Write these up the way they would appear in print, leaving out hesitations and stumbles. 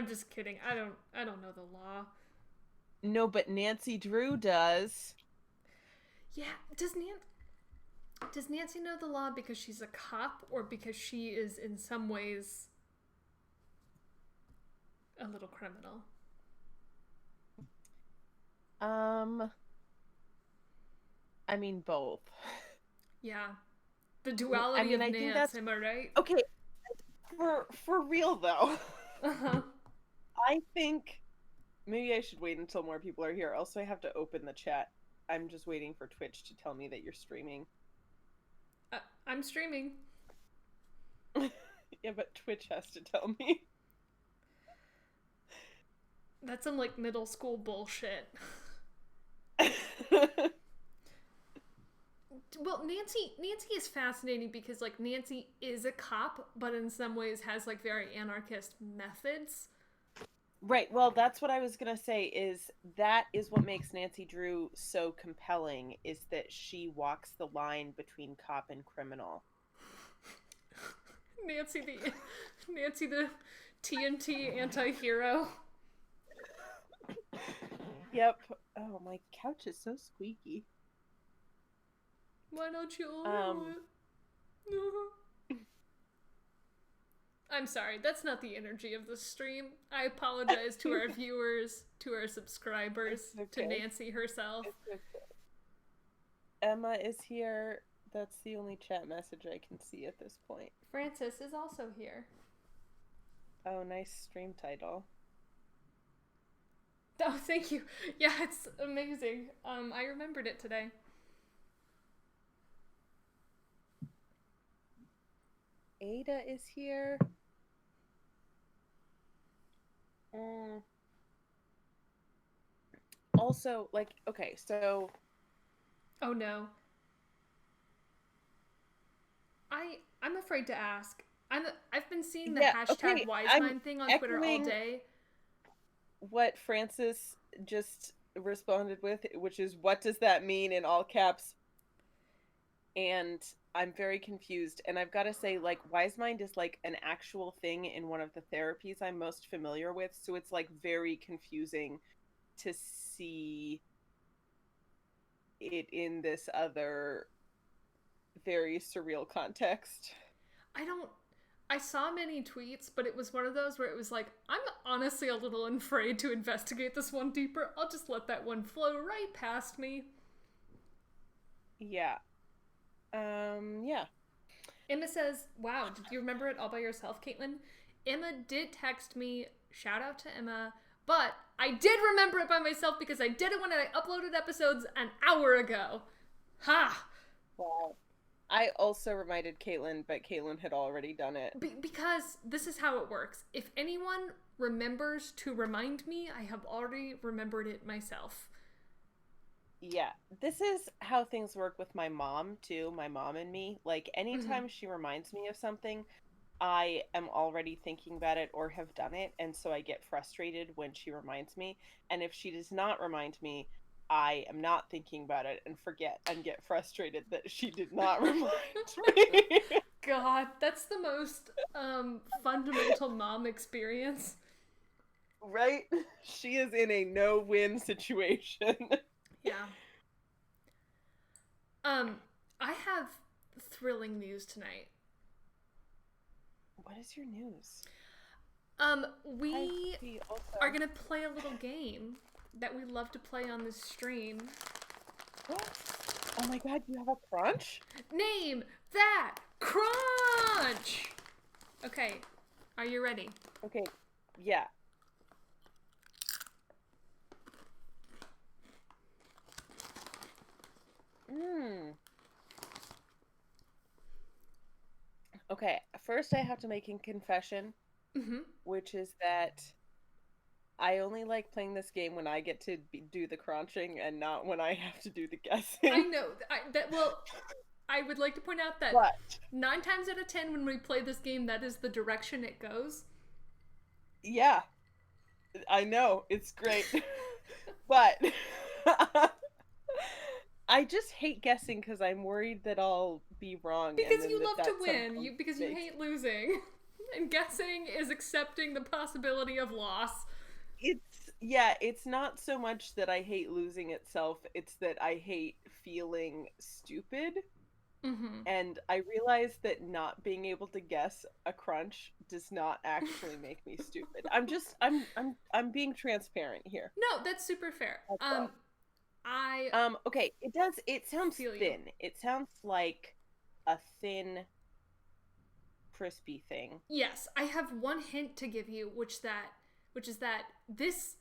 I'm just kidding. I don't know the law. No, but Nancy Drew does. Yeah, does Nancy know the law because she's a cop or because she is in some ways a little criminal? Um, I mean both. Yeah. The I duality mean, of I think Nance, that's am I right? okay. For real though, Uh-huh. I think maybe I should wait until more people are here. Also, I have to open the chat. I'm just waiting for Twitch to tell me that you're streaming. I'm streaming. Yeah, but Twitch has to tell me. That's some like middle school bullshit. Well, Nancy is fascinating because like Nancy is a cop, but in some ways has like very anarchist methods. Right. Well, that's what I was gonna say is that is what makes Nancy Drew so compelling is that she walks the line between cop and criminal. Nancy the Nancy the TNT anti-hero. Yep. Oh, my couch is so squeaky. Why don't you Um, own it? I'm sorry, that's not the energy of the stream. I apologize to our viewers, to our it's subscribers, to okay. Nancy herself. It's okay. Emma is here. That's the only chat message I can see at this point. Francis is also here. Oh, nice stream title. Oh, thank you. Yeah, it's amazing. I remembered it today. Ada is here. Mm. Also, like, okay, so Oh no. I'm afraid to ask. I've been seeing the yeah, hashtag okay, I'm WiseMind thing on Twitter all echoing day. what Francis just responded with, which is what does that mean in all caps? And I'm very confused. And I've got to say, like, Wise Mind is like an actual thing in one of the therapies I'm most familiar with. So it's like very confusing to see it in this other very surreal context. I don't I saw many tweets, but it was one of those where it was like, I'm honestly a little afraid to investigate this one deeper. I'll just let that one flow right past me. Yeah. Yeah. Emma says, wow, did you remember it all by yourself, Caitlin? Emma did text me, shout out to Emma, but I did remember it by myself because I did it when I uploaded episodes an hour ago. Ha! Wow. I also reminded Caitlin, but Caitlin had already done it. Because this is how it works. If anyone remembers to remind me, I have already remembered it myself. Yeah, this is how things work with my mom too, my mom and me. Like Mm-hmm. anytime she reminds me of something, I am already thinking about it or have done it, and so I get frustrated when she reminds me. And if she does not remind me, I am not thinking about it and forget and get frustrated that she did not remind me. God, that's the most fundamental mom experience. Right? She is in a no-win situation. Yeah. Um, I have thrilling news tonight. What is your news? Hi, We Sophie, are also. gonna play a little game that we love to play on this stream. Oh my God, you have a crunch? Name that crunch! Okay, are you ready? Okay, yeah. Mm. Okay, first I have to make a confession, Mm-hmm. which is that I only like playing this game when I get to do the crunching and not when I have to do the I guessing. know that. Well, I would like to point out that But 9 times out of 10, when we play this game, that is the direction it goes. yeah, I know, it's great. But I just hate guessing because I'm worried that I'll be wrong and Because then you love to that win, somehow because you makes hate losing. And guessing is accepting the possibility of loss. It's not so much that I hate losing itself, it's that I hate feeling stupid. Mm-hmm. And I realize that not being able to guess a crunch does not actually make me stupid. I'm being transparent here. No, that's super fair. That's all. I Okay, it sounds feel you. thin. It sounds like a thin, crispy thing. Yes, I have one hint to give you, which is that this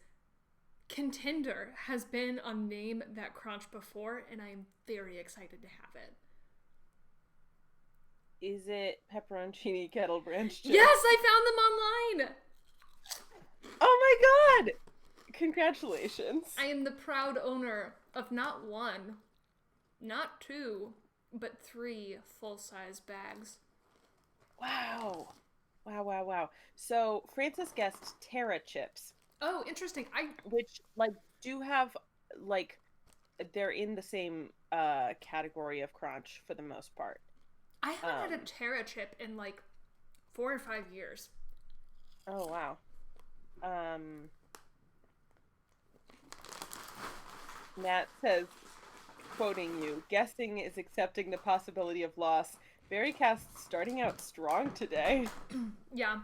contender has been on Name That Crunch before, and I am very excited to have it. Is it pepperoncini kettle branch chips? Yes, I found them online. Oh my god! Congratulations. I am the proud owner of not one, not two, but 3 full-size bags. Wow. Wow. So Francis guessed Terra chips, Oh, interesting. which do have like they're in the same category of crunch for the most part. I haven't had a Terra chip in like 4 or 5 years. Oh wow. Nat says, quoting you, guessing is accepting the possibility of loss. Berrycast starting out strong today. Yeah.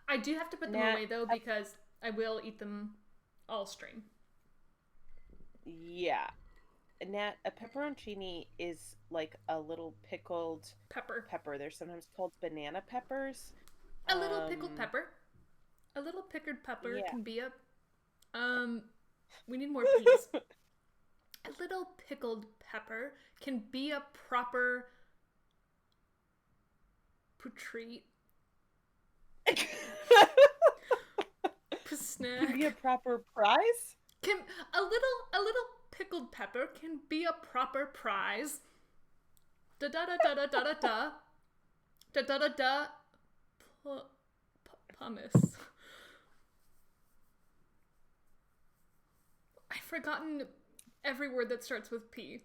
I do have to put them away though because I will eat them all stream. Yeah. Nat, a pepperoncini is like a little pickled Pepper. They're sometimes called banana peppers. A little pickled pepper. A little pickled pepper Yeah. can be a we need more peas. A little pickled pepper can be a proper treat. Snack. Can be a proper prize? Can a little pickled pepper can be a proper prize. Da da da da da da da da da da da da. Pumice. I've forgotten every word that starts with P.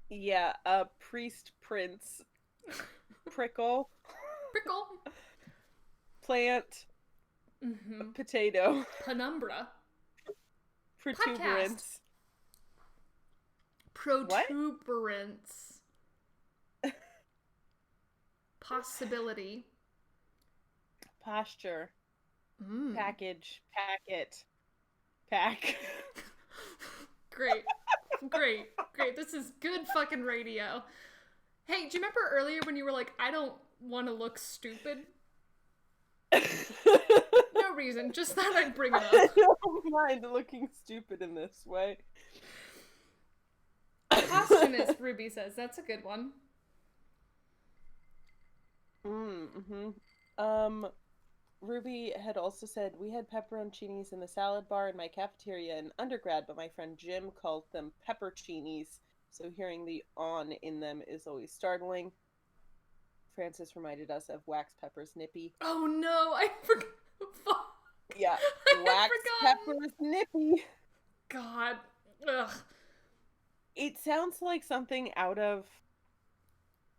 Yeah, a priest prince. Prickle. Prickle. Plant. Mm-hmm. Potato. Penumbra. Protuberance. Protuberance. Possibility. Posture. Package. Packet. Pack. Great. This is good fucking radio. Hey, do you remember earlier when you were like, I don't want to look stupid? No reason, just thought I'd bring it up. I don't mind looking stupid in this way. Posthumous, Ruby says. That's a good one. Ruby had also said, we had pepperoncinis in the salad bar in my cafeteria in undergrad, but my friend Jim called them peppercinis, so hearing the "on" in them is always startling. Francis reminded us of Wax Pepper's Nippy. Oh no, I forgot. Yeah, Wax Pepper's Nippy. God. Ugh. It sounds like something out of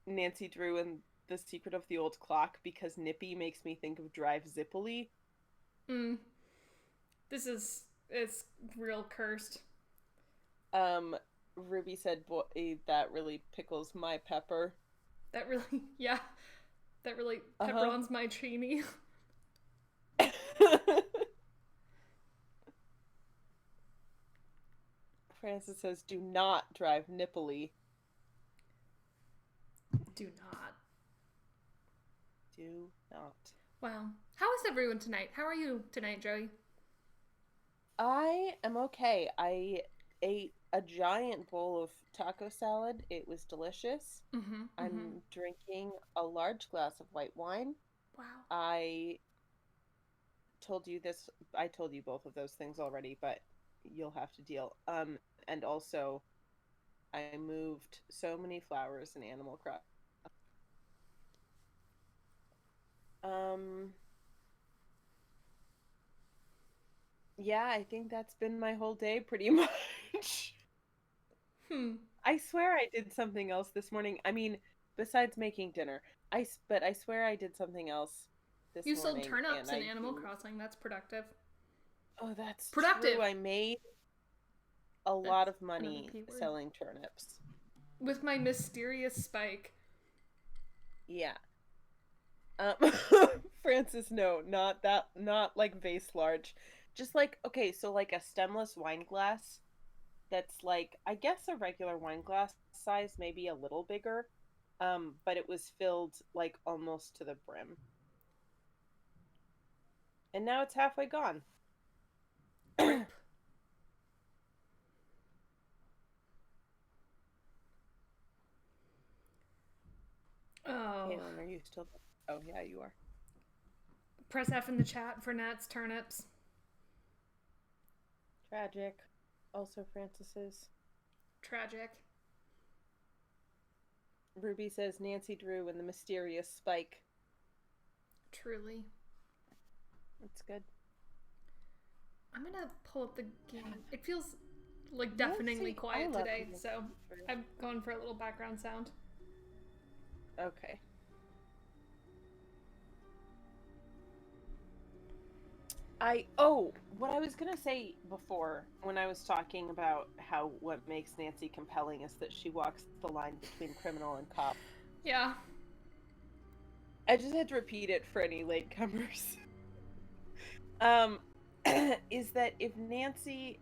Nancy Drew and The Secret of the Old Clock, because Nippy makes me think of Drive Zippily. It's real cursed. Ruby said, boy, that really pickles my pepper. That really pepperons my chini. Francis says, do not drive nippily. Do not. Do not. Wow. How is everyone tonight? How are you tonight, Joey? I am okay. I ate a giant bowl of taco salad. It was delicious. I'm drinking a large glass of white wine. Wow. I told you both of those things already, but you'll have to deal. And also, I moved so many flowers in Animal Crossing. Yeah, I think that's been my whole day pretty much. I swear I did something else this morning. I mean, besides making dinner. But I swear I did something else this You sold morning, and turnips in I Animal do. Crossing. That's productive. Oh, that's true. Productive! I made a lot That's of another money P word. selling turnips. With my mysterious spike. Yeah. Um, Francis, no, not that, not like vase large. Just like, okay, so like a stemless wine glass that's like, I guess a regular wine glass size, maybe a little bigger. But it was filled like almost to the brim. And now it's halfway gone. Rip. Oh. Kaylin, are you still? Oh, yeah, you are. Press F in the chat for Nat's turnips. Tragic. Also, Francis's. Tragic. Ruby says Nancy Drew and the mysterious spike. Truly. That's good. I'm gonna pull up the game. It feels like Nancy, deafeningly I quiet love today, Nancy so Drew. I've gone for a little background sound. Okay. What I was gonna say before when I was talking about how what makes Nancy compelling is that she walks the line between criminal and cop. Yeah. I just had to repeat it for any latecomers. um is that if Nancy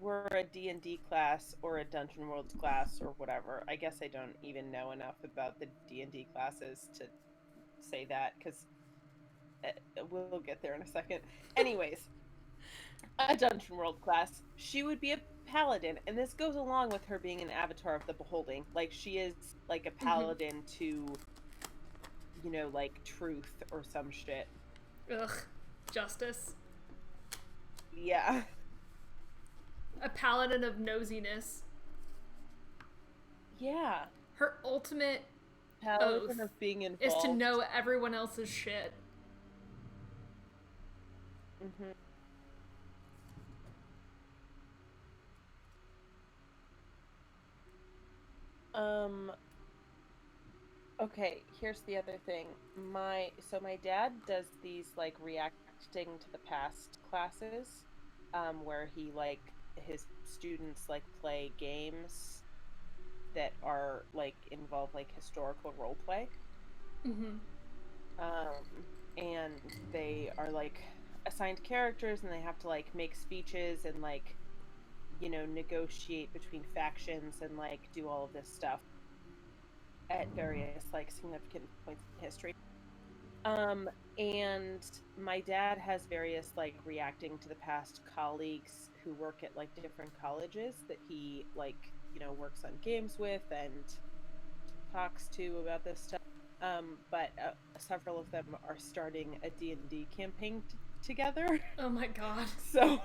were a D&D class or a Dungeon World class or whatever, I guess I don't even know enough about the D&D classes to say that, because we'll get there in a second. Anyways, a Dungeon World class, she would be a paladin, and this goes along with her being an avatar of the beholding. Like, she is like a paladin to, like truth or some shit. Ugh. Justice. Yeah. A paladin of nosiness. Yeah. Her ultimate Paladin oath of being involved. is to know everyone else's shit. Mm-hmm. Okay, here's the other thing. My dad does these like reacting to the past classes, where he like his students like play games that are like involve like historical role play. Mm-hmm. And they are like assigned characters, and they have to like make speeches and like negotiate between factions and like do all of this stuff at various like significant points in history. And my dad has various like reacting to the past colleagues who work at like different colleges that he like works on games with and talks to about this stuff. But several of them are starting a D&D campaign together. Oh my god. So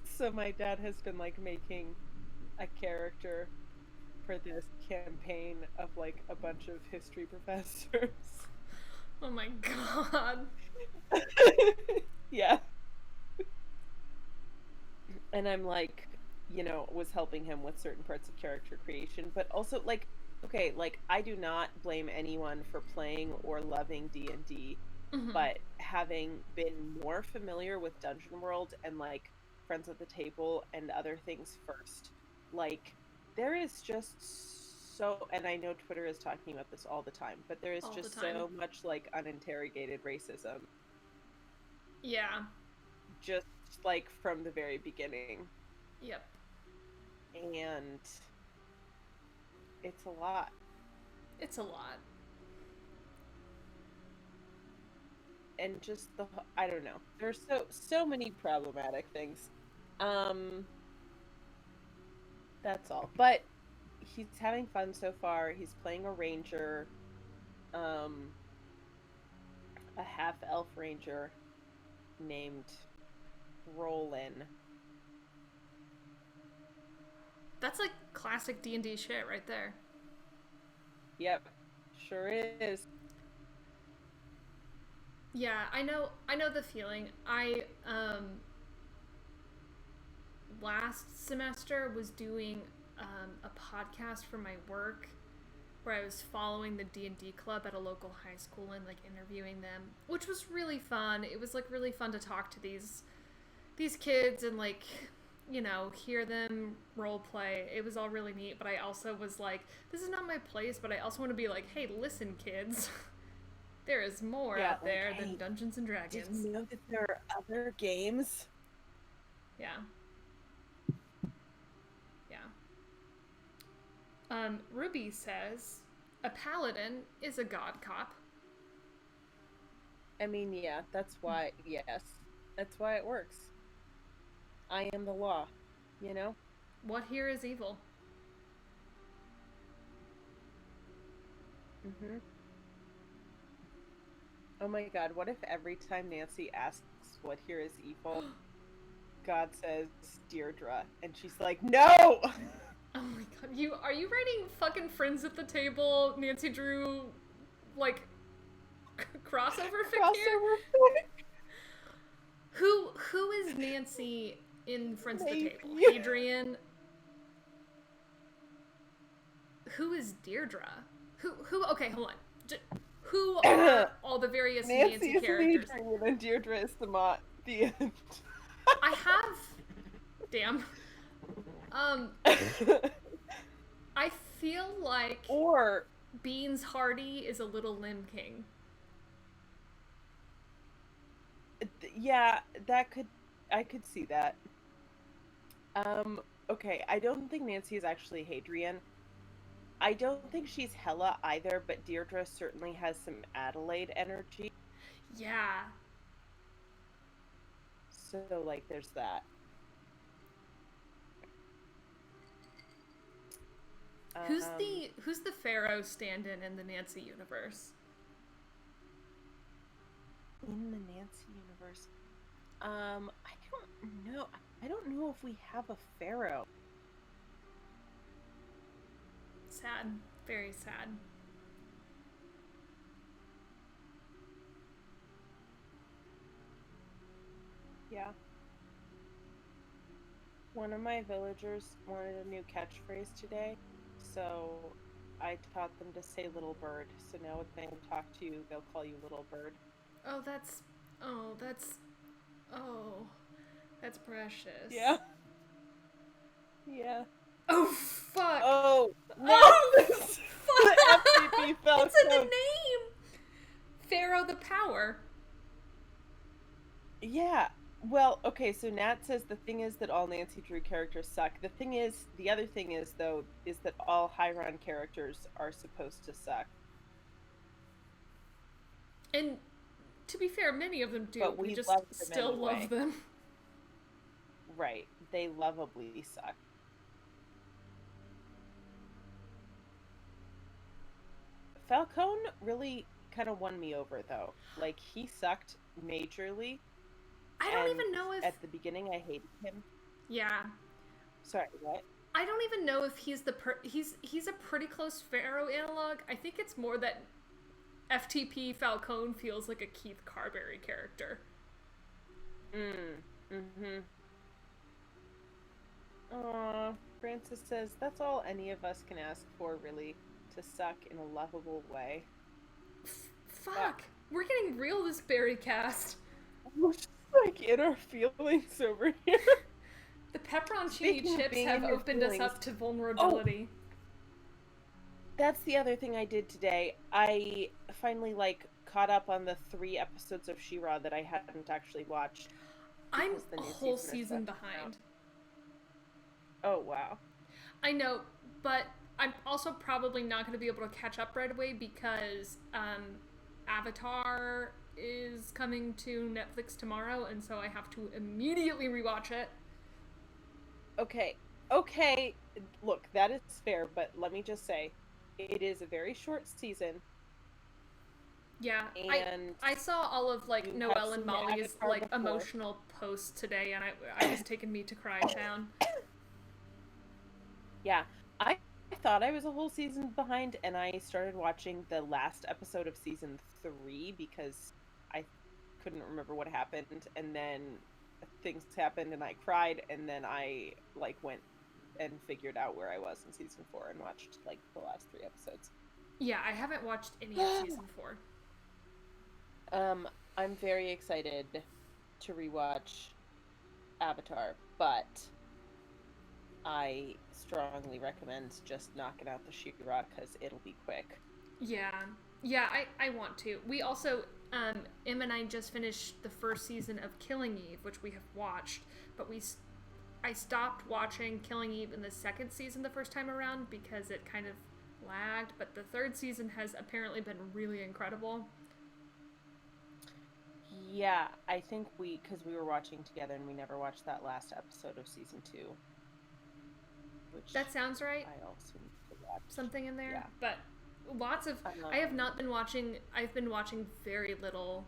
so my dad has been like making a character for this campaign of like a bunch of history professors. Oh my god. Yeah. And I'm like, was helping him with certain parts of character creation, but also like, okay, like I do not blame anyone for playing or loving D&D, but having been more familiar with Dungeon World and like Friends at the Table and other things first, like there is just so, and I know Twitter is talking about this all the time, but there is just so much like uninterrogated racism. Yeah. Just like from the very beginning. Yep. And it's a lot. It's a lot. And just I don't know. There's so many problematic things. That's all. But he's having fun so far. He's playing a ranger, a half elf ranger named Roland. That's like classic D&D shit right there. Yep, sure is. Yeah, I know the feeling. I last semester was doing a podcast for my work, where I was following the D&D club at a local high school and like interviewing them, which was really fun. It was like really fun to talk to these kids and like, you know, hear them role play. It was all really neat, but I also was like, this is not my place, but I also want to be like, hey, listen, kids. There is more out there than Dungeons and Dragons. Did you know that there are other games? Yeah. Ruby says, a paladin is a god cop. I mean, yeah, that's why, yes. That's why it works. I am the law, you know? What here is evil? Mm-hmm. Oh my god, what if every time Nancy asks what here is evil, God says Deirdre, and she's like, no! Oh my god, are you writing fucking Friends at the Table, Nancy Drew, like, crossover fic here? Who is Nancy in Friends at the Table? Hadrian? Who is Deirdre? Who, okay, hold on. Who are all the various Nancy characters? Hadrian and Deirdre is the end. I have... Damn. I feel like Beans Hardy is a little Lim King. Yeah, I could see that. Okay, I don't think Nancy is actually Hadrian. I don't think she's Hela either, but Deirdre certainly has some Adelaide energy. Yeah. So, like, there's that. Who's the Pharaoh stand-in the Nancy universe? In the Nancy universe, I don't know. I don't know if we have a Pharaoh. Sad. Very sad. Yeah. One of my villagers wanted a new catchphrase today, so I taught them to say little bird. So now if they talk to you, they'll call you little bird. Oh, that's precious. Yeah. Yeah. Oh, fuck. Oh, no. Oh, fuck. The FTP fell. It's in the name. Pharaoh the Power. Yeah. Well, okay, so Nat says the thing is that all Nancy Drew characters suck. The other thing is, though, is that all Hyron characters are supposed to suck. And to be fair, many of them do. But we just love them still anyway. love them. Right. They lovably suck. Falcone really kind of won me over, though. Like, he sucked majorly. I don't even know if... At the beginning, I hated him. Yeah. Sorry, what? I don't even know if he's he's a pretty close Pharaoh analog. I think it's more that FTP Falcone feels like a Keith Carberry character. Mm-hmm. Aww. Francis says, that's all any of us can ask for, really. To suck in a lovable way. Fuck. We're getting real this berry cast. We're just like in our feelings over here. The pepperoncini chips have opened us up to vulnerability. Oh, that's the other thing I did today. I finally caught up on the 3 episodes of She-Ra that I hadn't actually watched. I'm a whole season behind. Oh, wow. I know, but I'm also probably not going to be able to catch up right away because Avatar is coming to Netflix tomorrow, and so I have to immediately rewatch it. Okay. Look, that is fair, but let me just say, it is a very short season. Yeah, and I saw all of Noelle and Molly's emotional posts today, and I was taking me to Cry Town. Yeah, I thought I was a whole season behind, and I started watching the last episode of season 3 because I couldn't remember what happened, and then things happened, and I cried, and then I went and figured out where I was in season 4 and watched the last 3 episodes. Yeah, I haven't watched any of season 4. I'm very excited to rewatch Avatar, but I strongly recommend just knocking out the She-Ra because it'll be quick. Yeah. Yeah, I want to. We also, Em and I just finished the first season of Killing Eve, which we have watched, but I stopped watching Killing Eve in the second season the first time around because it kind of lagged, but the third season has apparently been really incredible. Yeah, I think because we were watching together and we never watched that last episode of season 2, which That sounds right. I also need to watch. Something in there. Yeah. But lots of I have not been watching I've been watching very little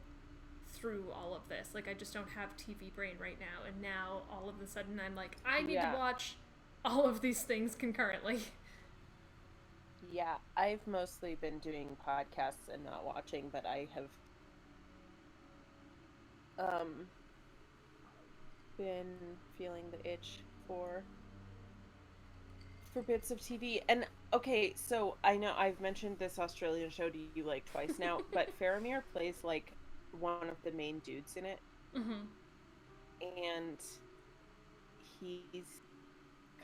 through all of this. Like I just don't have TV brain right now, and now all of a sudden I'm like, I need to watch all of these things concurrently. Yeah, I've mostly been doing podcasts and not watching, but I have been feeling the itch for bits of TV. And okay, so I know I've mentioned this Australian show to you like twice now, but Faramir plays like one of the main dudes in it. Mm-hmm. And he's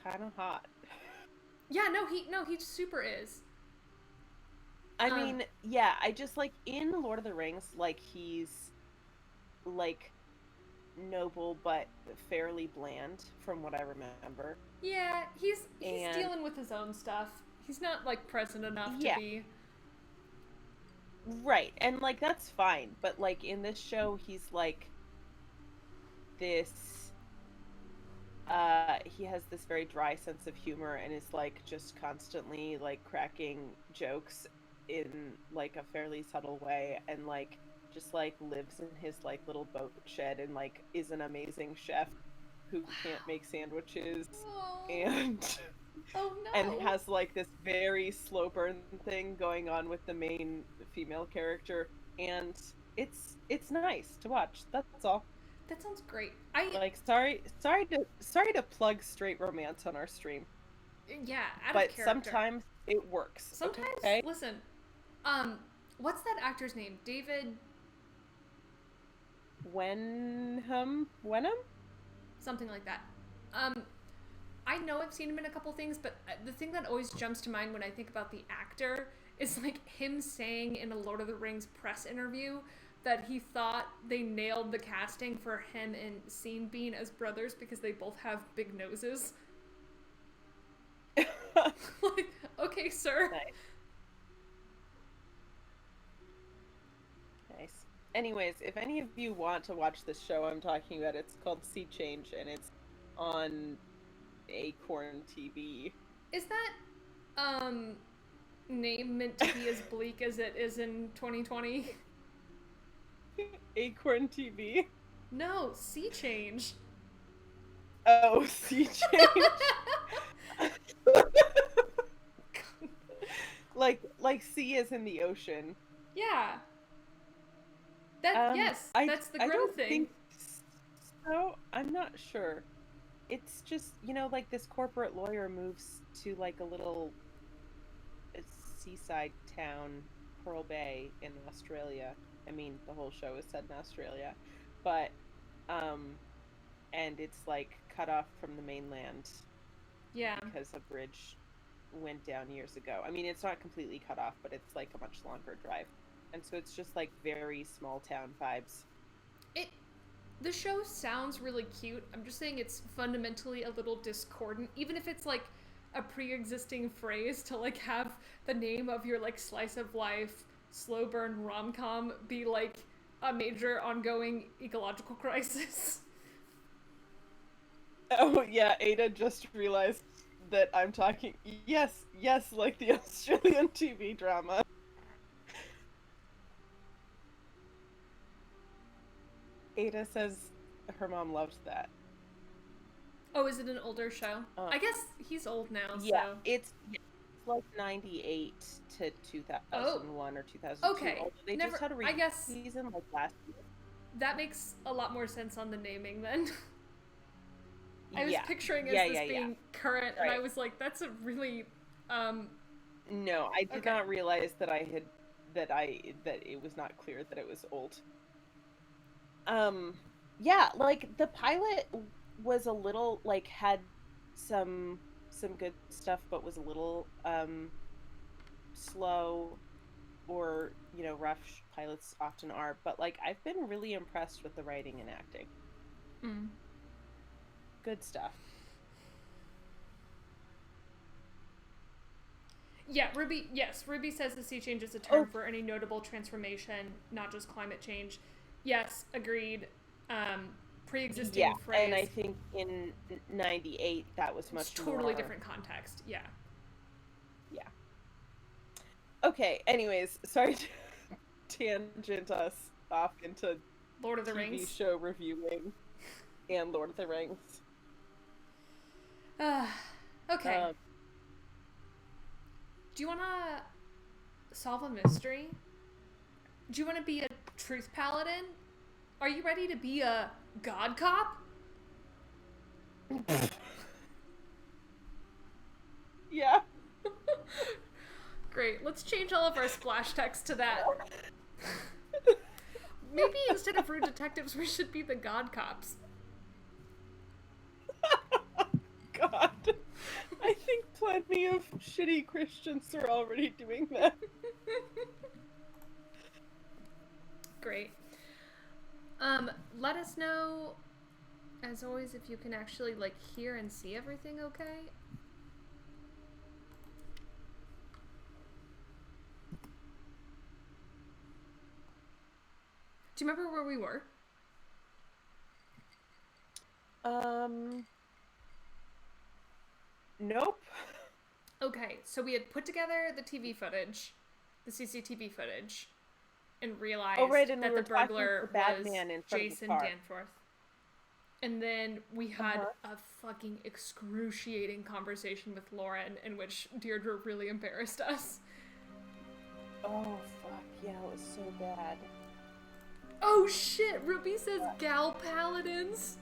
kind of hot. Yeah, he super is. I mean, yeah, I just like in Lord of the Rings, like he's like noble but fairly bland from what I remember. Yeah, he's dealing with his own stuff. He's not like present enough to be. Right, and like that's fine, but like in this show he's like this he has this very dry sense of humor and is like just constantly like cracking jokes in like a fairly subtle way, and like just like lives in his like little boat shed and like is an amazing chef who can't make sandwiches and and has like this very slow burn thing going on with the main female character, and it's nice to watch. That's all. That sounds great. Sorry to plug straight romance on our stream. Yeah, but sometimes it works. Sometimes, okay? Listen, what's that actor's name? David Wenham? Something like that. I know I've seen him in a couple things, but the thing that always jumps to mind when I think about the actor is like him saying in a Lord of the Rings press interview that he thought they nailed the casting for him and Sean Bean as brothers because they both have big noses. Like, okay, sir. Nice. Anyways, if any of you want to watch this show I'm talking about, it's called Sea Change, and it's on Acorn TV. Is that name meant to be as bleak as it is in 2020? Acorn TV? No, Sea Change. Oh, Sea Change. like sea is in the ocean. Yeah. Yes, that's the grow thing. Think so. I'm not sure. It's just, like this corporate lawyer moves to like a little seaside town, Pearl Bay in Australia. I mean, the whole show is set in Australia, but and it's like cut off from the mainland. Yeah. Because a bridge went down years ago. I mean, it's not completely cut off, but it's like a much longer drive. And so it's just like very small town vibes. The show sounds really cute. I'm just saying it's fundamentally a little discordant, even if it's like a pre-existing phrase to like have the name of your like slice of life slow burn rom-com be like a major ongoing ecological crisis. Oh yeah, Ada just realized that I'm talking yes, like the Australian TV drama. Ada says her mom loved that. Oh, is it an older show? I guess he's old now. Yeah, so. It's like 98 to 2001 or 2002. Okay, they just had a season like last year. That makes a lot more sense on the naming then. I was picturing it as being current, right. And I was like, that's a really No, I did Okay. not realize that that it was not clear that it was old. Um, yeah, like the pilot was a little like had some good stuff, but was a little slow or rough. Pilots often are, but like I've been really impressed with the writing and acting. Mm. Good stuff. Yeah, Ruby. Yes, Ruby says the sea change is a term Oh, for any notable transformation, not just climate change. Yes, agreed. Um, yeah, pre-existing and phrase. I think in '98 that was It's much totally more. different context. Yeah. Yeah. Okay. Anyways, sorry to tangent us off into Lord of the TV Rings. show reviewing and Lord of the Rings. Okay. Um, Do you want to solve a mystery? Do you want to be a truth paladin? Are you ready to be a god cop? yeah. Great. Let's change all of our splash text to that. Maybe instead of rude detectives, we should be the god cops. God. I think plenty of shitty Christians are already doing that. Great. Let us know, as always, if you can actually like hear and see everything okay. Do you remember where we were? Nope. Okay, so we had put together the TV footage, the CCTV footage, and realized Oh, right, and we that were the talking burglar to the was Batman in front of the Jason car. Danforth. And then we had Uh-huh. a fucking excruciating conversation with Lauren in which Deirdre really embarrassed us. Oh, fuck. Yeah, it was so bad. Oh shit, Ruby says gal paladins.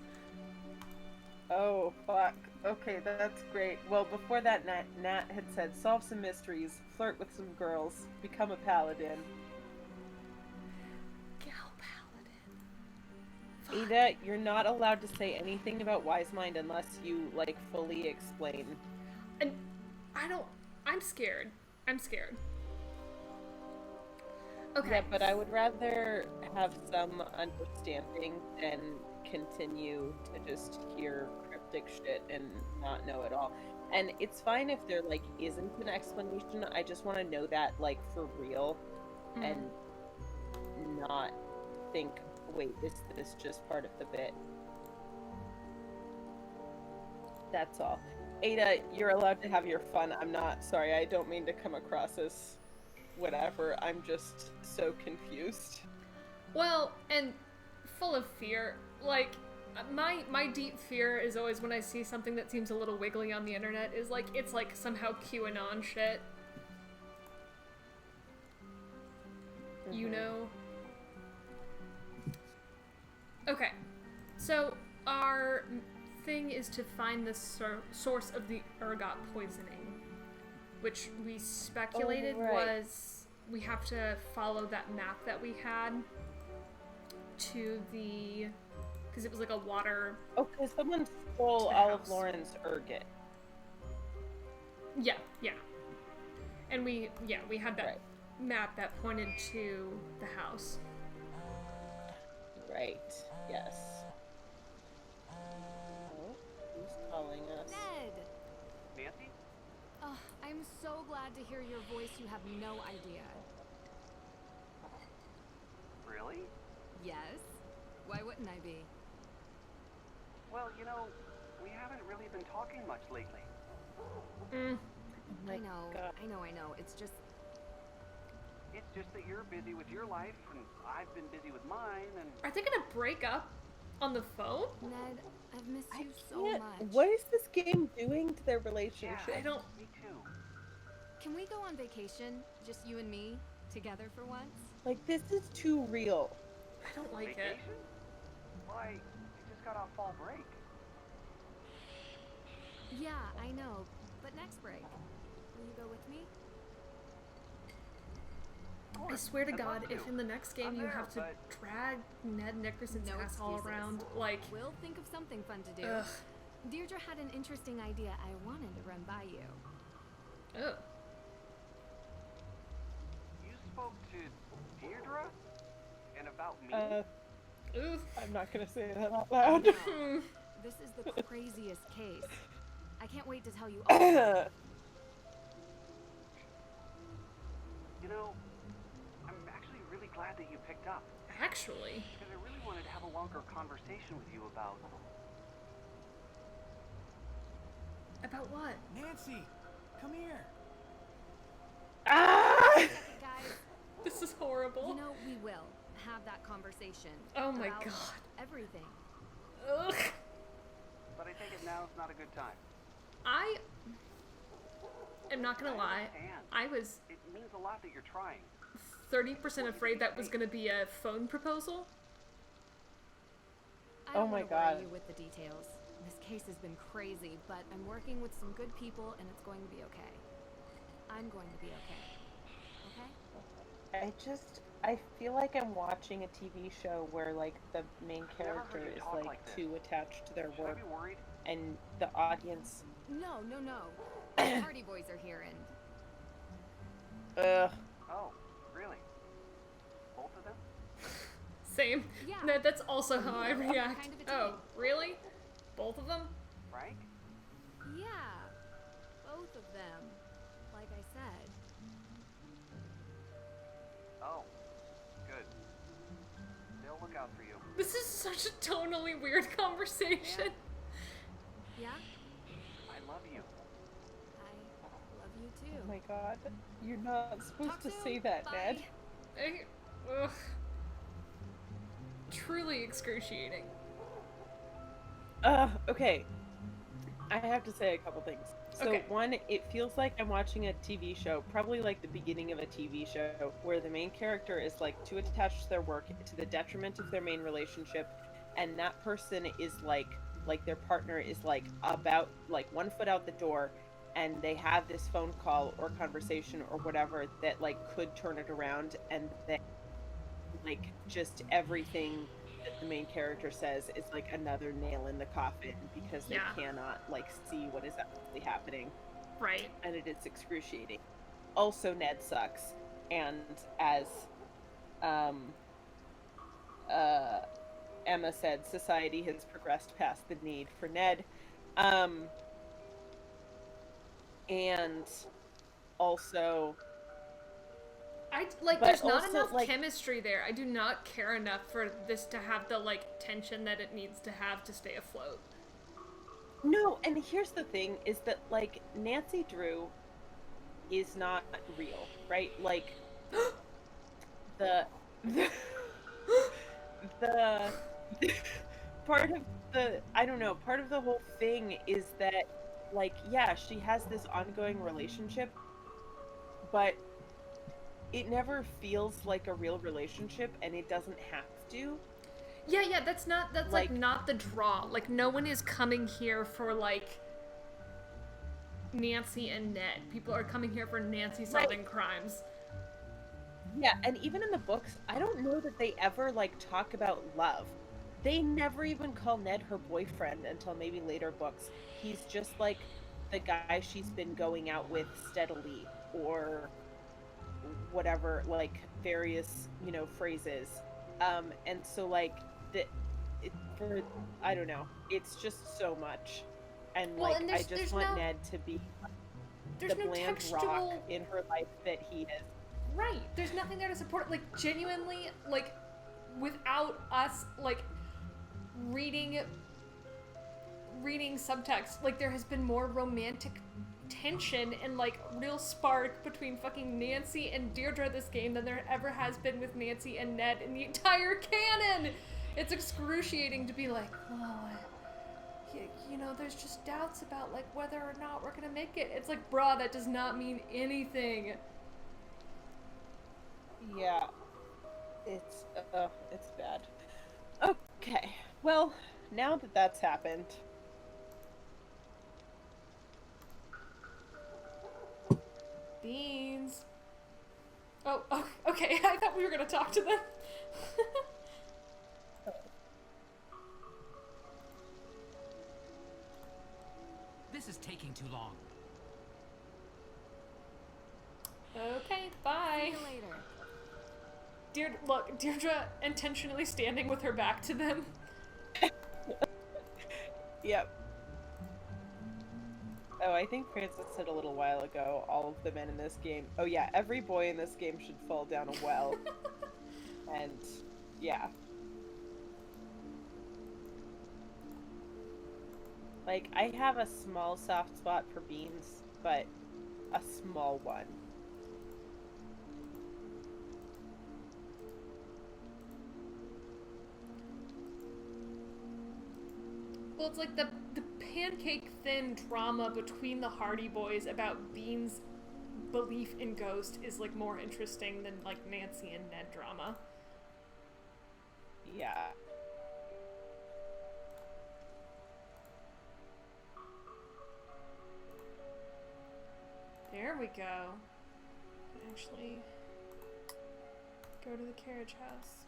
Oh, fuck. Okay, that's great. Well, before that, Nat had said, solve some mysteries, flirt with some girls, become a paladin. Gal paladin. Fuck. Ada, you're not allowed to say anything about Wise Mind unless you, like, fully explain. And I'm scared. I'm scared. Okay. Yeah, but I would rather have some understanding than continue to just hear cryptic shit and not know it all. And it's fine if there, like, isn't an explanation. I just want to know that, like, for real and not think, wait, is this just part of the bit? That's all. Ada, you're allowed to have your fun. I'm not sorry. I don't mean to come across as whatever. I'm just so confused. Well, and full of fear. Like, my deep fear is always when I see something that seems a little wiggly on the internet is like it's like somehow QAnon shit. Mm-hmm. You know? Okay. So, our thing is to find the source of the ergot poisoning, which we speculated was we have to follow that map that we had to the, because it was like a water. Oh, because someone stole all of Lauren's ergot. Yeah, yeah. And we had that map that pointed to the house. Right. Yes. Oh, who's calling us? Ned! Nancy? Oh, I'm so glad to hear your voice. You have no idea. Really? Yes? Why wouldn't I be? Well, you know, we haven't really been talking much lately. Oh my I know, God. I know. It's just... It's just that you're busy with your life, and I've been busy with mine, and... Are they gonna break up on the phone? Ned, I've missed you so Yeah, much. what is this game doing to their relationship? I don't. Me too. Can we go on vacation? Just you and me? Together for once? Like, this is too real. I don't like Vacation? it. Why, we just got off fall break. Yeah, I know. But next break, will you go with me? I course. swear to I'd God, love if to. in the next game I'm you there, have to but- drag Ned Nickerson's No ass all excuses. around, like, We'll think of something fun to do. ugh, Deirdre had an interesting idea I wanted to run by you. ugh. You spoke to Deirdre? And about me? Oof. I'm not gonna say that out loud. Hmm. This is the craziest case. I can't wait to tell you all about it. You know, I'm actually really glad that you picked up. Actually, Because I really wanted to have a longer conversation with you about... about what? Nancy, come here. Ah! Guys, This is horrible. you know we will have that conversation. Oh my about God. everything. Ugh. But I take it now is not a good time. I am not gonna lie. understand. I was It means a lot that you're trying. 30% afraid that was gonna be a phone proposal. I Oh don't my wanna worry God. you with the details. This case has been crazy, but I'm working with some good people and it's going to be okay. I'm going to be okay. Okay? I feel like I'm watching a TV show where like the main Never heard character you is talk like like this. too attached to their Should I work be worried? and the audience No. The Hardy Boys are here and ugh. Oh, really? Both of them? Same. Yeah. No, that's also how I react. Kind of a Oh, team. really? Both of them? Frank? yeah, both of them. Like I said. Oh, good. They'll look out for you. This is such a tonally weird conversation. Yeah? I love you. I love you too. Oh my God. You're not supposed Talk to soon. say that, Bye. Ned. Ugh. Truly excruciating. Okay. I have to say a couple things. So Okay. one, it feels like I'm watching a TV show, probably like the beginning of a TV show, where the main character is like too attached to their work to the detriment of their main relationship, and that person is like their partner is like about like 1 foot out the door, and they have this phone call or conversation or whatever that like could turn it around, and then like just everything that the main character says is like another nail in the coffin because they Yeah. cannot like see what is actually happening, Right. and it is excruciating. Also, Ned sucks, and as Emma said, society has progressed past the need for Ned, and also Like, But there's not also, enough like- chemistry there. I do not care enough for this to have the, like, tension that it needs to have to stay afloat. no, and here's the thing is that like Nancy Drew is not real, right? Like the the part of the I don't know, part of the whole thing is that like yeah, she has this ongoing relationship, but it never feels like a real relationship, and it doesn't have to. Yeah, that's like Like- not the draw. Like, no one is coming here for, like, Nancy and Ned. People are coming here for Nancy solving crimes. Yeah, and even in the books, I don't know that they ever like talk about love. They never even call Ned her boyfriend until maybe later books. He's just like the guy she's been going out with steadily, or whatever, like various, phrases. And so like I don't know, it's just so much. And Well, like and I there's just want no- Ned to be There's the no bland textual... rock in her life that he is. Right. There's nothing there to support, like, genuinely, like, without us, like, reading subtext, like, there has been more romantic tension and, like, real spark between fucking Nancy and Deirdre this game than there ever has been with Nancy and Ned in the entire canon! It's excruciating to be like, oh, there's just doubts about, like, whether or not we're gonna make it. It's like, bruh, that does not mean anything. Yeah, it's bad. Okay, well, now that that's happened, Beans. Oh, okay. I thought we were gonna talk to them. This is taking too long. Okay, bye. See you later. Look, Deirdre intentionally standing with her back to them. Yep. Oh, I think Francis said a little while ago, all of the men in this game. Oh yeah, every boy in this game should fall down a well. And yeah. Like, I have a small soft spot for Beans, but a small one. Well, it's like the pancake thin drama between the Hardy Boys about Bean's belief in ghost is like more interesting than like Nancy and Ned drama. Yeah. There we go. Actually, go to the carriage house.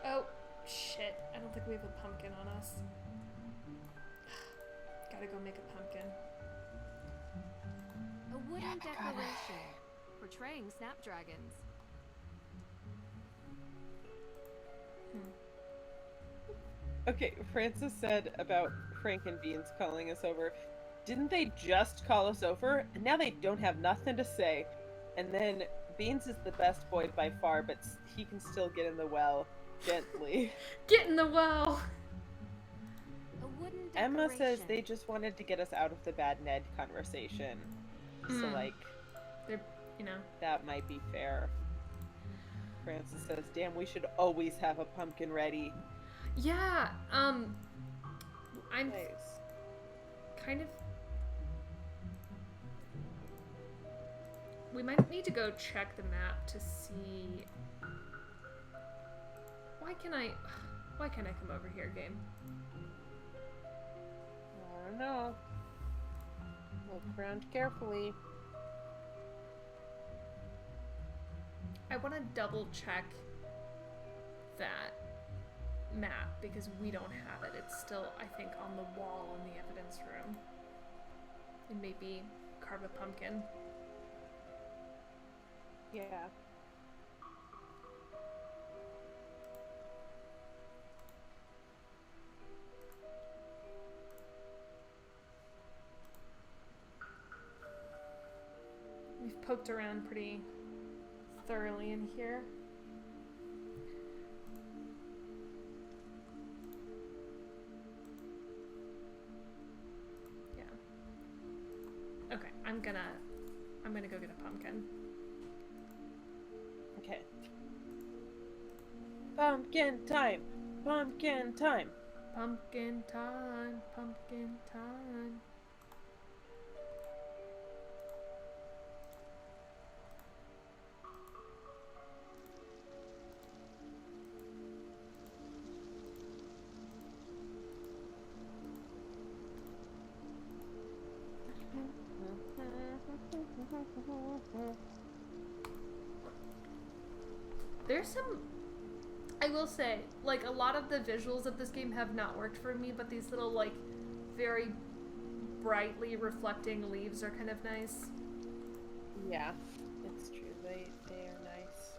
Oh, shit. I don't think we have a pumpkin on us. Gotta go make a pumpkin. A wooden decoration portraying snapdragons. Okay, Francis said about Frank and Beans calling us over. Didn't they just call us over? And now they don't have nothing to say. And then Beans is the best boy by far, but he can still get in the well gently. Get in the well! A wooden decoration. Emma says they just wanted to get us out of the bad Ned conversation. So, like, They're, you know. that might be fair. Francis says, damn, we should always have a pumpkin ready. Yeah, I'm Nice. kind of... We might need to go check the map to see... Why can't I come over here, game? I don't know. Look around carefully. I want to double check that map because we don't have it. It's still, I think, on the wall in the evidence room. And maybe carve a pumpkin. Yeah. We've poked around pretty thoroughly in here. Yeah. Okay, I'm gonna go get a pumpkin. Okay. Pumpkin time! Pumpkin time! Pumpkin time, pumpkin time. There's some, I will say, like, a lot of the visuals of this game have not worked for me, but these little, like, very brightly reflecting leaves are kind of nice. Yeah, it's true. They are nice.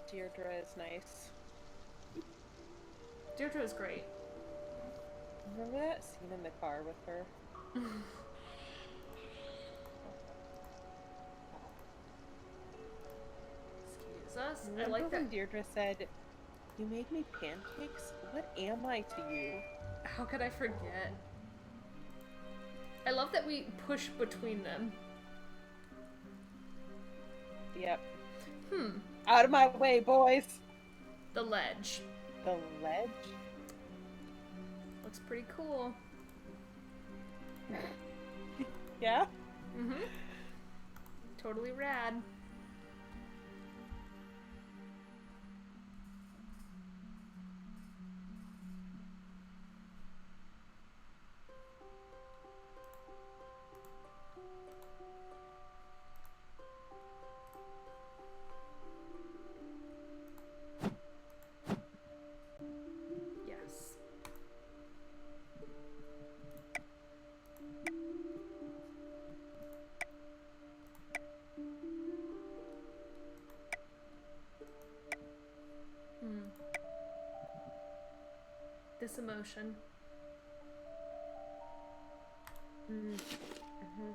Deirdre is nice. Deirdre is great. Remember that scene in the car with her? Excuse us. I Remember like when that. Deirdre said, "You made me pancakes? What am I to you?" How could I forget? I love that we push between them. Yep. Hmm. Out of my way, boys! The ledge. The ledge? Looks pretty cool. Yeah? Mm-hmm. Totally rad. this emotion.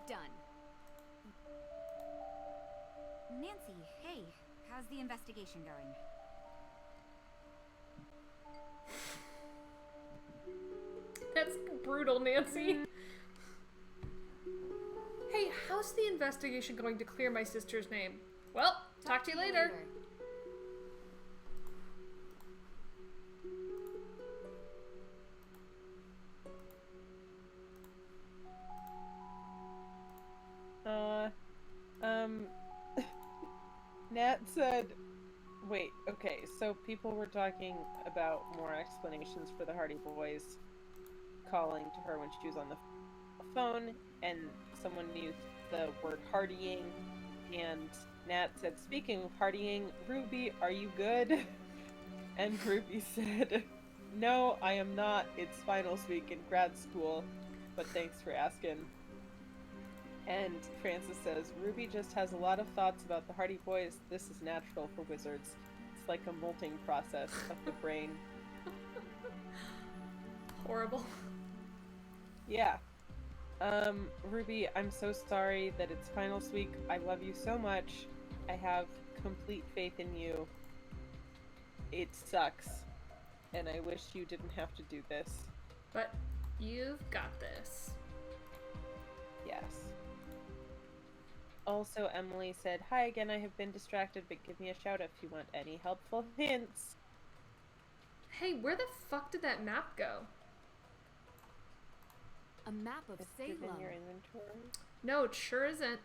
Done. Nancy, hey, how's the investigation going? That's brutal, Nancy. Hey, how's the investigation going to clear my sister's name? Well, talk to you later. Nat said, wait, okay, so people were talking about more explanations for the Hardy Boys calling to her when she was on the phone, and someone used the word hardying, and Nat said, speaking of hardying, Ruby, are you good? And Ruby said, no, I am not. It's finals week in grad school, but thanks for asking. And Francis says, Ruby just has a lot of thoughts about the Hardy Boys. This is natural for wizards. It's like a molting process of the brain. Horrible. Yeah. Ruby, I'm so sorry that it's finals week. I love you so much. I have complete faith in you. It sucks. And I wish you didn't have to do this. But you've got this. Yes. Also, Emily said, hi again, I have been distracted, but give me a shout if you want any helpful hints. Hey, where the fuck did that map go? A map of Is it in Salem. your inventory? No, it sure isn't.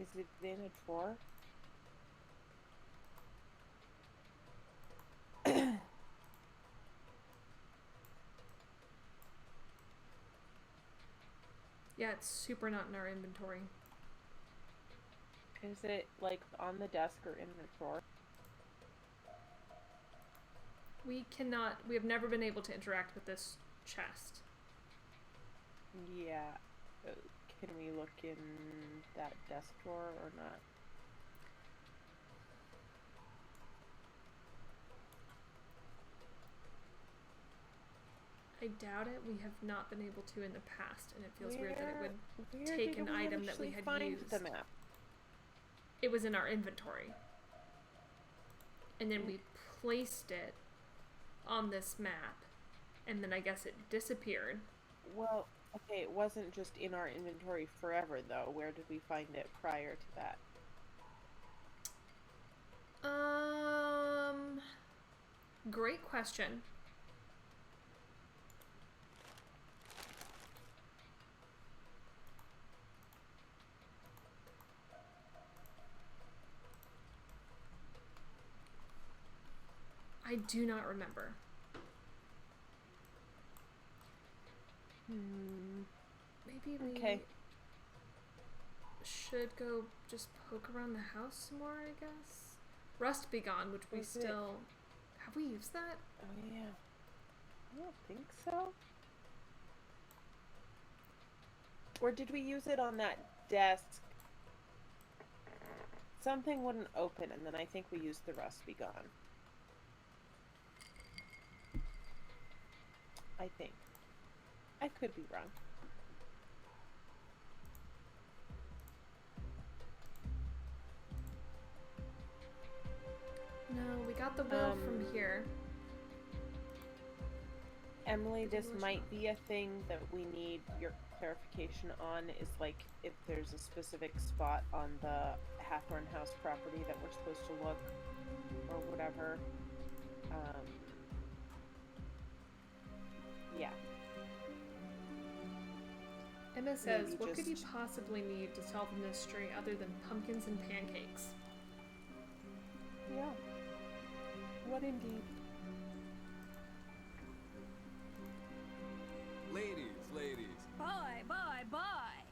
Is it in a drawer? Yeah, it's super not in our inventory. Is it, like, on the desk or in the drawer? We have never been able to interact with this chest. Yeah. Can we look in that desk drawer or not? I doubt it. We have not been able to in the past, and it feels weird that it would Where take did an we item that we actually had find used. the map? It was in our inventory. And then we placed it on this map, and then I guess it disappeared. Well, okay, it wasn't just in our inventory forever, though. Where did we find it prior to that? Great question. I do not remember. Maybe we should go just poke around the house some more, I guess. Rust Be Gone, which we still... Have we used that? Oh, yeah. I don't think so. Or did we use it on that desk? Something wouldn't open, and then I think we used the Rust Be Gone. I think. I could be wrong. No, we got the will from here. Emily, this might be a thing that we need your clarification on, is like if there's a specific spot on the Hathorn House property that we're supposed to look, or whatever. Yeah. Emma says, Maybe what could you just- possibly need to solve the mystery other than pumpkins and pancakes? Yeah. What indeed? Ladies. Bye, bye, bye.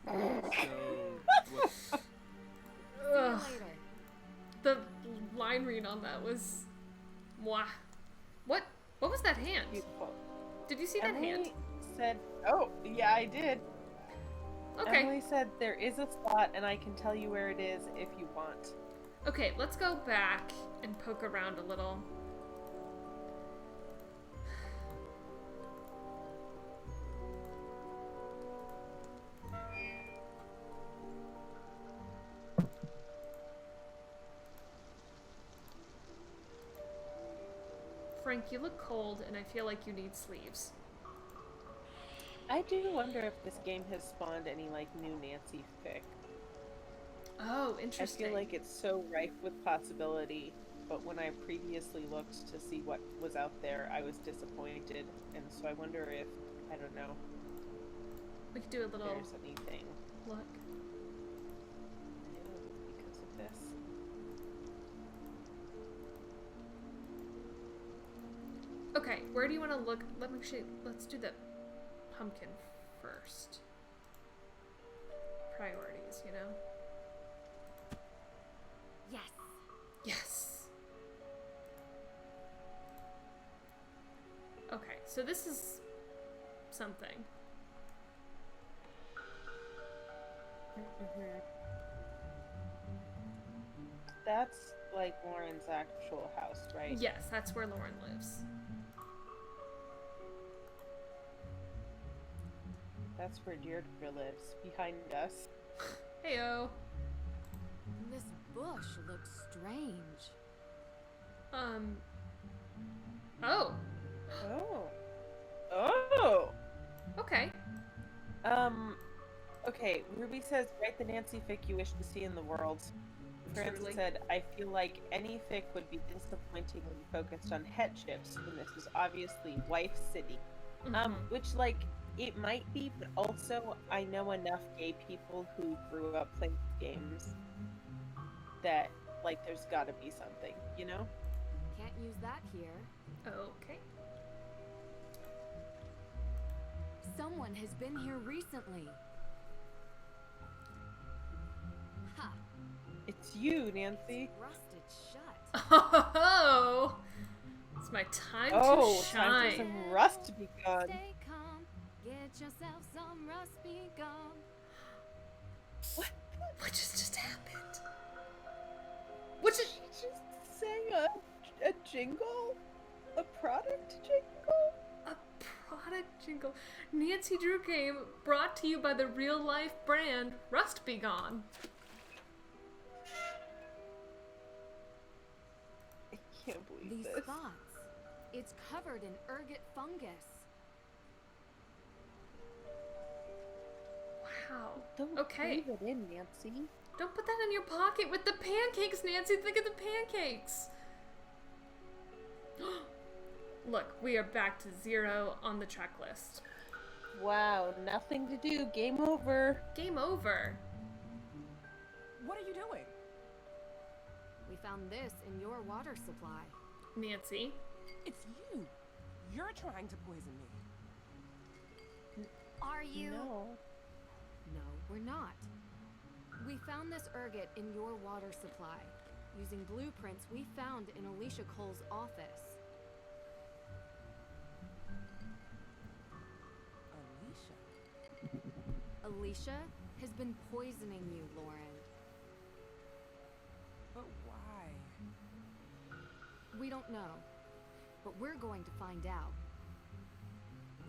So, Ugh. Later. The line read on that was... Mwah. What was that hand? Beautiful. Did you see that hand? Emily said, oh, yeah, I did. Okay. Emily said there is a spot and I can tell you where it is if you want. Okay, let's go back and poke around a little. Frank, you look cold, and I feel like you need sleeves. I do wonder if this game has spawned any, like, new Nancy fic. Oh, I interesting. feel like it's so rife with possibility, but when I previously looked to see what was out there, I was disappointed, and so I wonder if, I don't know, We could do a little there's anything look. new because of this. Okay, where do you want to look? Let's do the pumpkin first. Priorities, you know? Yes. Yes. Okay, so this is something. That's like Lauren's actual house, right? Yes, that's where Lauren lives. That's where Deirdre lives, behind us. Heyo. This bush looks strange. Oh, Oh. Oh! okay. Okay, Ruby says, write the Nancy fic you wish to see in the world. Francis Truly. said, I feel like any fic would be disappointingly focused on headships when this is obviously wife city. Mhm. Which, like, it might be, but also I know enough gay people who grew up playing games that, like, there's gotta be something, you know? Can't use that here. Okay. Someone has been here recently. Ha! It's you, Nancy. Rusted shut. Oh, it's my time Oh, to time shine. for some rust begun. Stay calm. Get yourself some rust be gone. What just happened? What just? She just sang a jingle? A product jingle? A product jingle. Nancy Drew came, brought to you by the real life brand Rust Be Gone. I can't believe These this. spots. It's covered in ergot fungus. Wow. Don't Okay. breathe it in, Nancy. Don't put that in your pocket with the pancakes, Nancy. Think of the pancakes. Look, we are back to 0 on the checklist. Wow, nothing to do. Game over. Game over. What are you doing? We found this in your water supply. Nancy. It's you. You're trying to poison me. Are you? No. No, we're not. We found this ergot in your water supply, using blueprints we found in Alicia Cole's office. Alicia? Alicia has been poisoning you, Lauren. But why? We don't know, but we're going to find out.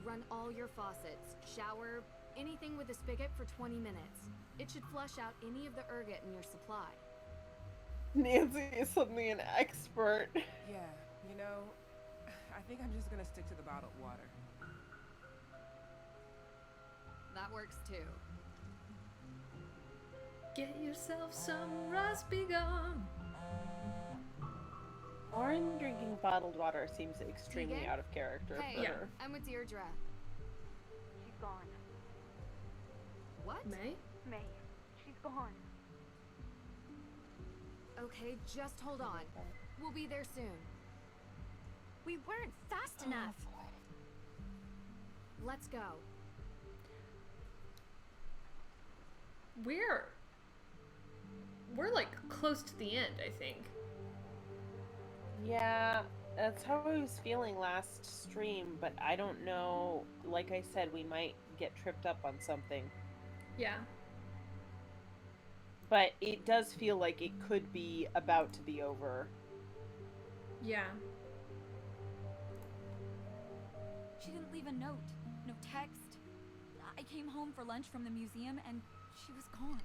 Run all your faucets, shower, anything with a spigot for 20 minutes. It should flush out any of the ergot in your supply. Nancy is suddenly an expert. Yeah, you know, I think I'm just gonna stick to the bottled water. That works too. Get yourself some Rust Be Gone. Lauren drinking bottled water seems extremely Tegan? out of character Hey, for Yeah. her. I'm with Deirdre. She's gone. What? May? May. She's gone. Okay, just hold on. We'll be there soon. We weren't fast enough. Let's go. We're like close to the end, I think. Yeah, that's how I was feeling last stream, but I don't know. Like I said, we might get tripped up on something. Yeah. But it does feel like it could be about to be over. Yeah. She didn't leave a note, no text. I came home for lunch from the museum and she was gone.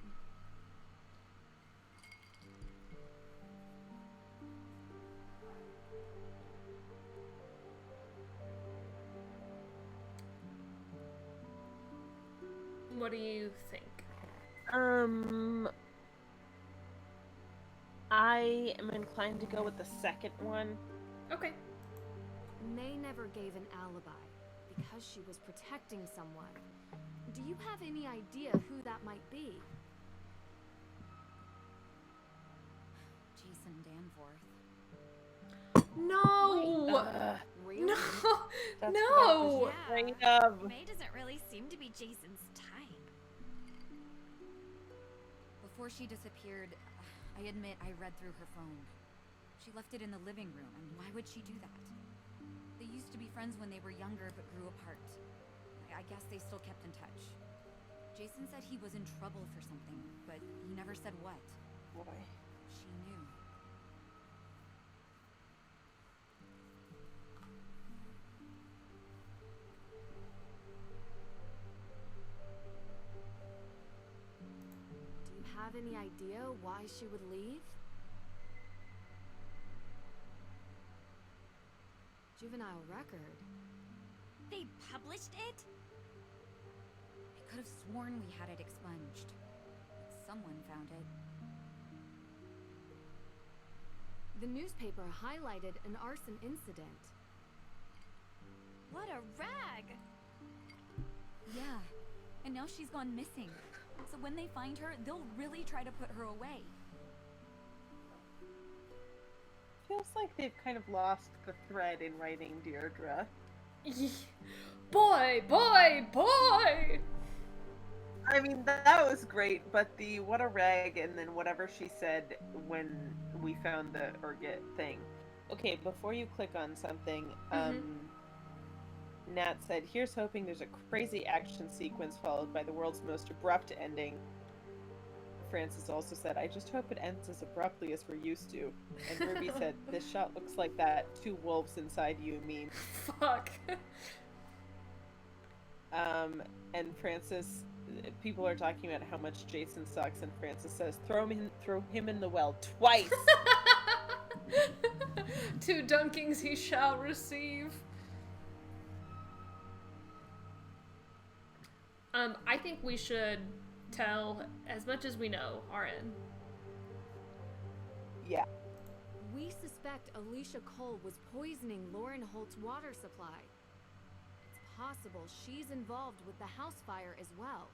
What do you think? I am inclined to go with the second one. Okay. May never gave an alibi because she was protecting someone. Do you have any idea who that might be? Jason Danforth. No! Really? No! That's No! what I was afraid of. May doesn't really seem to be Jason's type. Before she disappeared, I admit I read through her phone. She left it in the living room, and why would she do that? They used to be friends when they were younger, but grew apart. I guess they still kept in touch. Jason said he was in trouble for something, but he never said what. Boy. She knew. Do you have any idea why she would leave? Juvenile record. They published it? I could have sworn we had it expunged. But someone found it. The newspaper highlighted an arson incident. What a rag! Yeah, and now she's gone missing. So when they find her, they'll really try to put her away. Feels like they've kind of lost the thread in writing Deirdre. Boy, boy, boy! I mean, that was great, but the what a rag and then whatever she said when we found the Urget thing. Okay, before you click on something, Nat said, here's hoping there's a crazy action sequence followed by the world's most abrupt ending. Francis also said, I just hope it ends as abruptly as we're used to. And Ruby said, this shot looks like that two wolves inside you meme. Fuck. And Francis, people are talking about how much Jason sucks, and Francis says, throw him in the well twice! 2 dunkings he shall receive. I think we should tell as much as we know, RN. Yeah. We suspect Alicia Cole was poisoning Lauren Holt's water supply. It's possible she's involved with the house fire as well.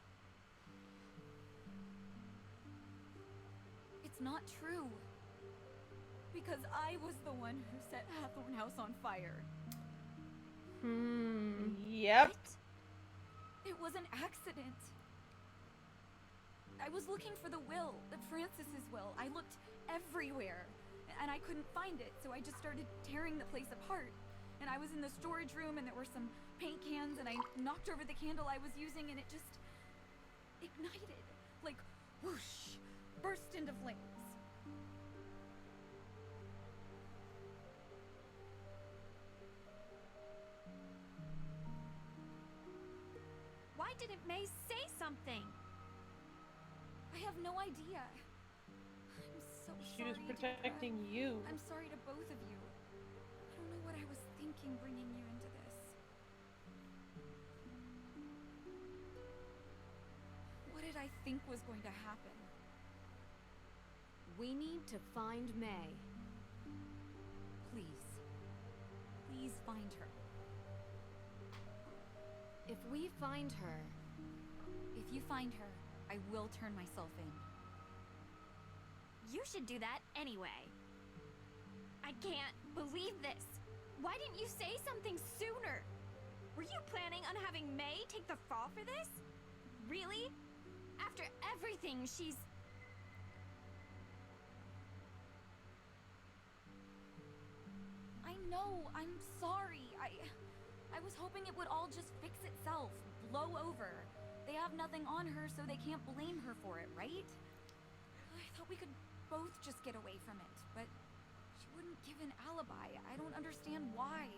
It's not true. Because I was the one who set Hathorn House on fire. Yep. What? It was an accident. I was looking for the will, Francis's will. I looked everywhere, and I couldn't find it, so I just started tearing the place apart. And I was in the storage room, and there were some paint cans, and I knocked over the candle I was using, and it just ignited. Like, whoosh, burst into flames. Why didn't May say something? I have no idea. I'm so She was sorry, protecting Deborah. you. I'm sorry to both of you. I don't know what I was thinking bringing you into this. What did I think was going to happen? We need to find May. Please. Please find her. If we find her, If you find her, I will turn myself in. You should do that anyway. I can't believe this. Why didn't you say something sooner? Were you planning on having May take the fall for this? Really? After everything she's... I know, I'm sorry. I was hoping it would all just fix itself, blow over. They have nothing on her, so they can't blame her for it, right? I thought we could both just get away from it, but she wouldn't give an alibi. I don't understand why.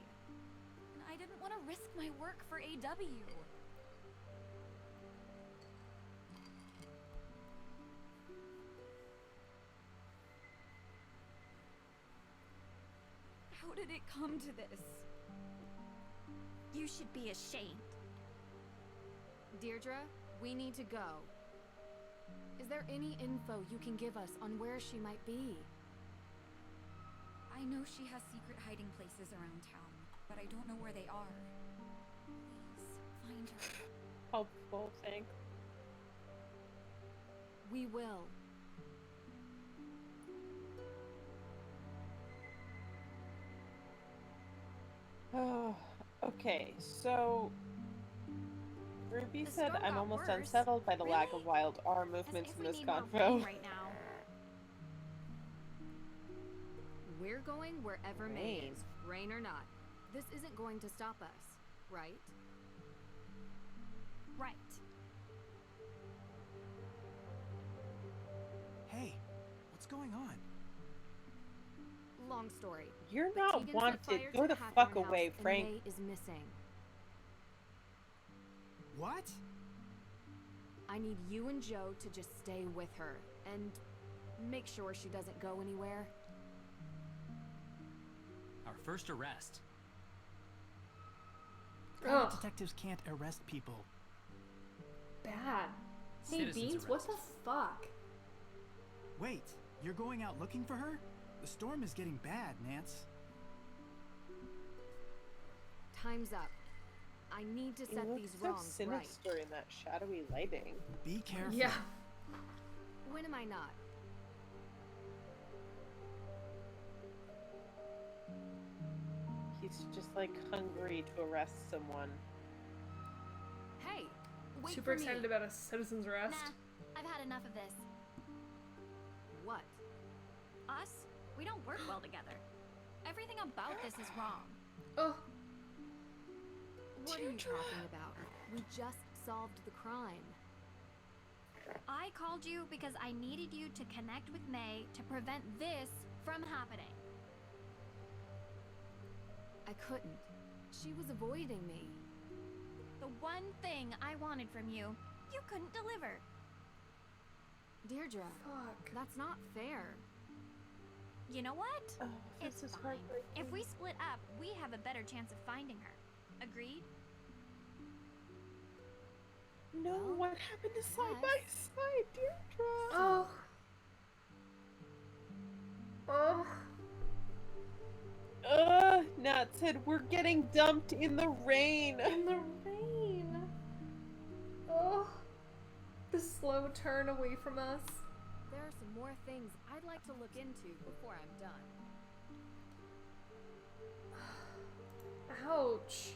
And I didn't want to risk my work for AW. How did it come to this? You should be ashamed. Deirdre, We need to go. Is there any info you can give us on where she might be? I know she has secret hiding places around town, but I don't know where they are. Please, find her. Helpful, thanks. We will. Oh, okay, so Ruby The said storm I'm got almost worse. unsettled by the lack of Really? wild arm As movements if in we this need more convo. rain right now. We're going wherever May Rain. is, rain or not. This isn't going to stop us, right? Right. Hey, what's going on? Long story. You're but not Tegan set wanted. fire Go to the Hathorn fuck House away, and Frank. May is missing. What? I need you and Joe to just stay with her and make sure she doesn't go anywhere. Our first arrest. Private Ugh, detectives can't arrest people. bad. Hey, Citizens Beans, what the arrest. fuck? Wait, you're going out looking for her? The storm is getting bad, Nance. Time's up. I need to It set looks these so wrongs right. sinister in that shadowy lighting. Be careful. Yeah. When am I not? He's just like hungry to arrest someone. Hey, wait Super for excited me. about a citizen's arrest. Nah, I've had enough of this. What? Us? We don't work well together. Everything about this is wrong. Oh, What are you talking about? We just solved the crime. I called you because I needed you to connect with May to prevent this from happening. I couldn't. She was avoiding me. The one thing I wanted from you, you couldn't deliver. Deirdre, fuck. that's not fair. You know what? Oh, It's this is fine. heartbreaking. If we split up, we have a better chance of finding her. Agreed? No, Well, what happened to side by yes. side, Deirdre? Oh. Oh. Nat said we're getting dumped in the rain. In the rain. Oh. The slow turn away from us. There are some more things I'd like to look into before I'm done. Ouch.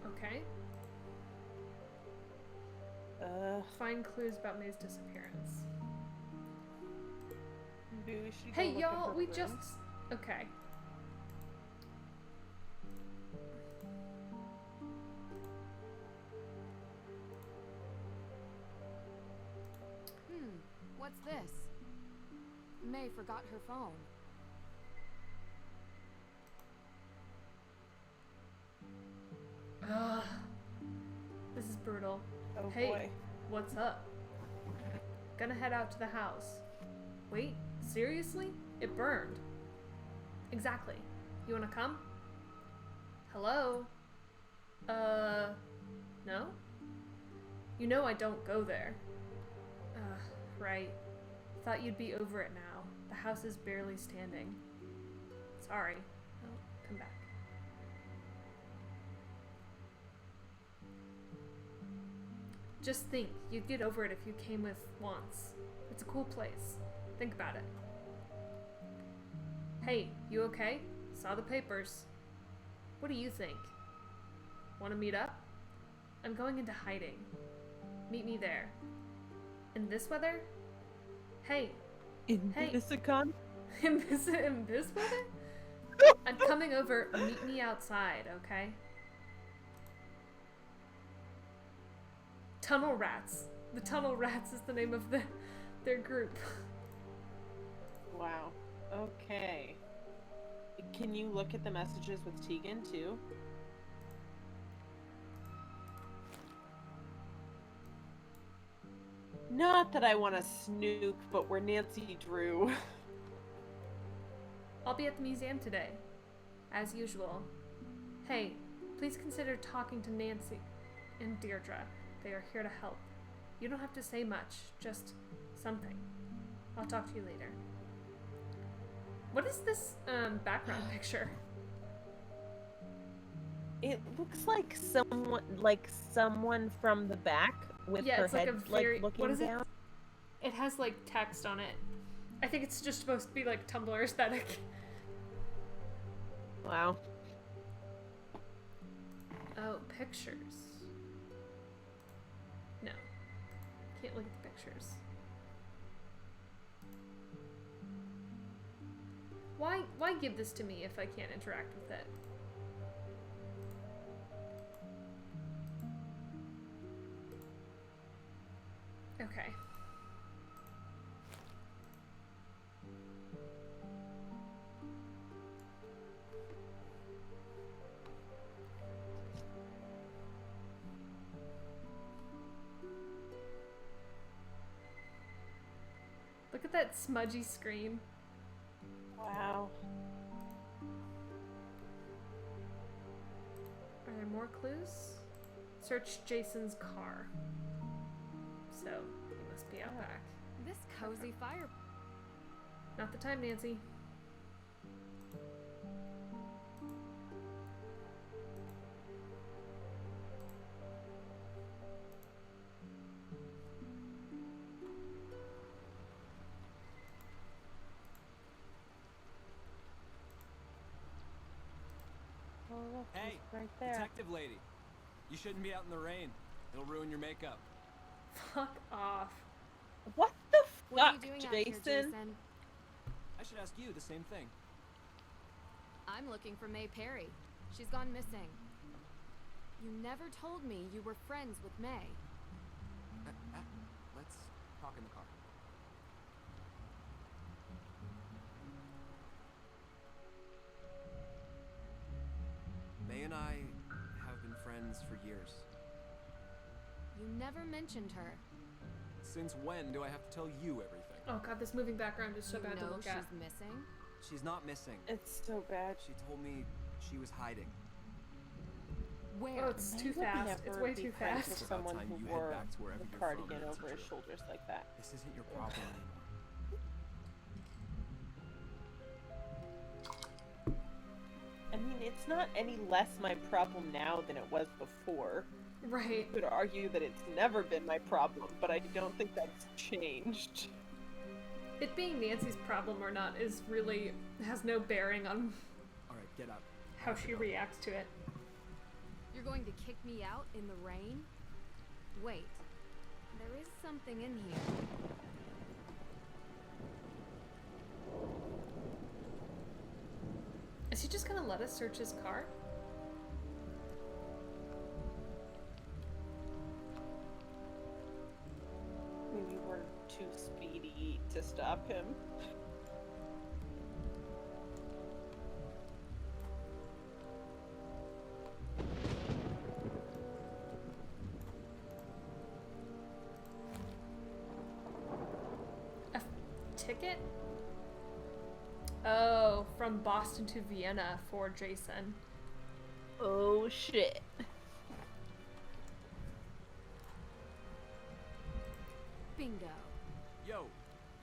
Okay. Find clues about May's disappearance. Maybe we should go Hey look at y'all, her we room. just... Okay. What's this? May forgot her phone. Ugh. This is brutal. Oh Hey, boy. what's up? Gonna head out to the house. Wait, seriously? It burned. Exactly. You wanna come? Hello? No? You know I don't go there. Right. Thought you'd be over it now. The house is barely standing. Sorry. Oh, come back. Just think, you'd get over it if you came with once. It's a cool place. Think about it. Hey, you okay? Saw the papers. What do you think? Want to meet up? I'm going into hiding. Meet me there. In this weather? Hey. In Hey. this icon? In this weather? I'm coming over. Meet me outside, okay? Tunnel Rats. The Tunnel Rats is the name of their group. Wow. Okay. Can you look at the messages with Tegan too? Not that I want to snoop, but we're Nancy Drew. I'll be at the museum today, as usual. Hey, please consider talking to Nancy and Deirdre. They are here to help. You don't have to say much, just something. I'll talk to you later. What is this background picture? It looks like someone from the back with Yeah, her it's head like a very, looking what is down. It has like text on it. I think it's just supposed to be like Tumblr aesthetic. Wow. Oh, pictures. No. Can't look at the pictures. Why give this to me if I can't interact with it? Okay. Look at that smudgy screen. Wow. Are there more clues? Search Jason's car. So, he must be out back. This cozy fire. Not the time, Nancy. Oh, look, Hey, he's right there. detective lady. You shouldn't be out in the rain. It'll ruin your makeup. Fuck off. What the What are you fuck, doing out Jason? here, Jason? I should ask you the same thing. I'm looking for May Perry. She's gone missing. You never told me you were friends with May. Let's talk in the car. May and I have been friends for years. You never mentioned her. Since when do I have to tell you everything? Oh god, this moving background is so You bad to know look she's at. missing? She's not missing. It's so bad. She told me she was hiding. Where? Oh, it's I too would fast. It's never way be too friends fast. with It's about someone time who you head wore back to wherever the you're cardigan from, over his Nancy Drew. shoulders like that. This isn't your problem anymore. I mean, it's not any less my problem now than it was before. Right. You could argue that it's never been my problem, but I don't think that's changed. It being Nancy's problem or not is really has no bearing on Alright, get up. how she reacts to it. You're going to kick me out in the rain? Wait. There is something in here. Is he just gonna let us search his car? Maybe we're too speedy to stop him. A ticket? Oh, from Boston to Vienna for Jason. Oh shit. Bingo. Yo,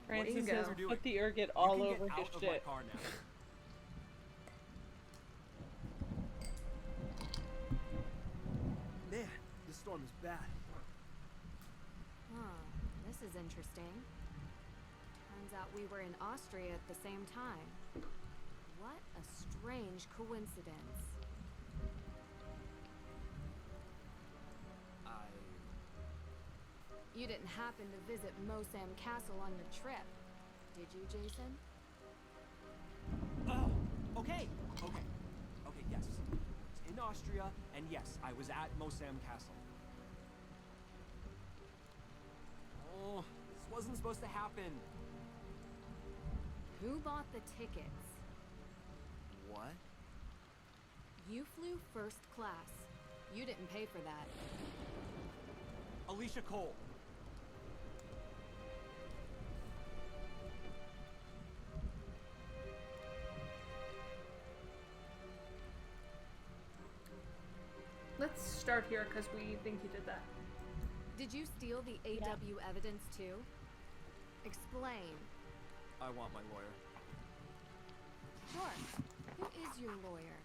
Francis you says go? put the ergot you all can over get his out of my shit. car now. Man, this storm is bad. Huh. This is interesting. Turns out we were in Austria at the same time. What a strange coincidence. You didn't happen to visit Mosam Castle on your trip, did you, Jason? Oh, okay, yes. I was in Austria, and yes, I was at Mosam Castle. Oh, this wasn't supposed to happen. Who bought the tickets? What? You flew first class. You didn't pay for that. Alicia Cole. Let's start here because we think you did that. Did you steal the AW evidence too? Explain. I want my lawyer. Sure. Who is your lawyer?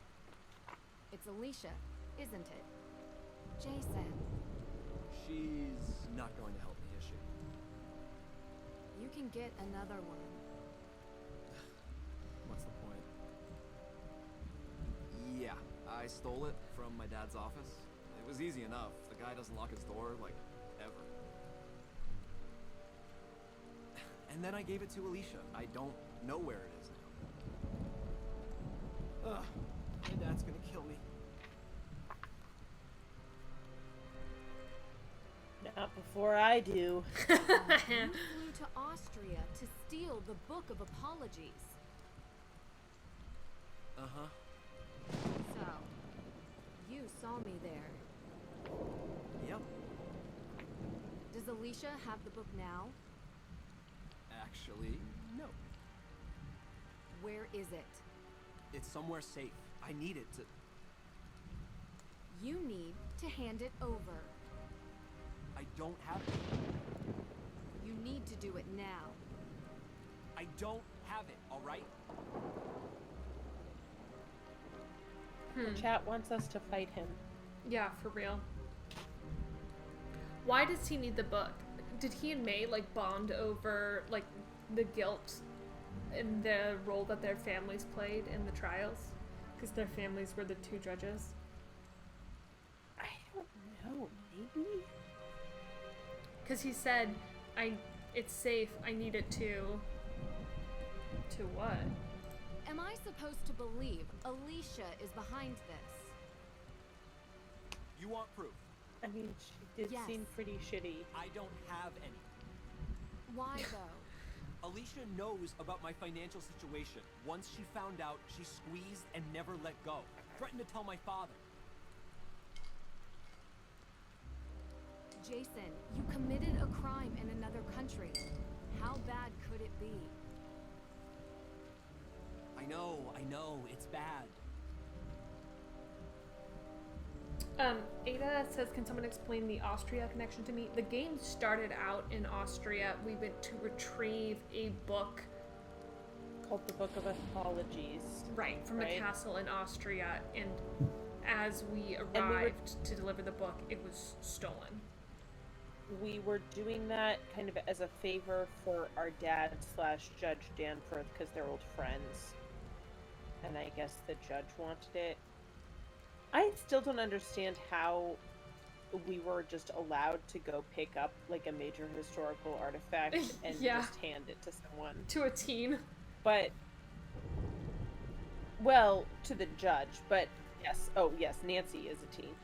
It's Alicia, isn't it? Jason. She's not going to help me, is she? You can get another one. What's the point? Yeah, I stole it from my dad's office. It was easy enough. The guy doesn't lock his door, like, ever. And then I gave it to Alicia. I don't know where it is now. Ugh, my dad's gonna kill me. Not before I do. You flew to Austria to steal the Book of Apologies. Uh-huh. So, you saw me there. Yep. Does Alicia have the book now? Actually, no. Where is it? It's somewhere safe. I need it to... You need to hand it over. I don't have it. You need to do it now. I don't have it, alright? The chat wants us to fight him. Yeah, for real. Why does he need the book? Did he and May, like, bond over, like, the guilt and the role that their families played in the trials? Because their families were the two judges. I don't know, maybe? Because he said, it's safe, I need it to what? Am I supposed to believe Alicia is behind this? You want proof? I mean, she did Yes. seem pretty shitty. I don't have any. Why though? Alicia knows about my financial situation. Once she found out, she squeezed and never let go. Threatened to tell my father. Jason, you committed a crime in another country. How bad could it be? I know, it's bad. Ada says, can someone explain the Austria connection to me? The game started out in Austria. We went to retrieve a book. Called the Book of Apologies. Right, from a castle in Austria. And as we And arrived to deliver the book, it was stolen. We were doing that kind of as a favor for our dad / Judge Danforth because they're old friends. And I guess the judge wanted it. I still don't understand how we were just allowed to go pick up like a major historical artifact and just hand it to someone. To a teen. But, well, to the judge, but yes. Oh, yes, Nancy is a teen.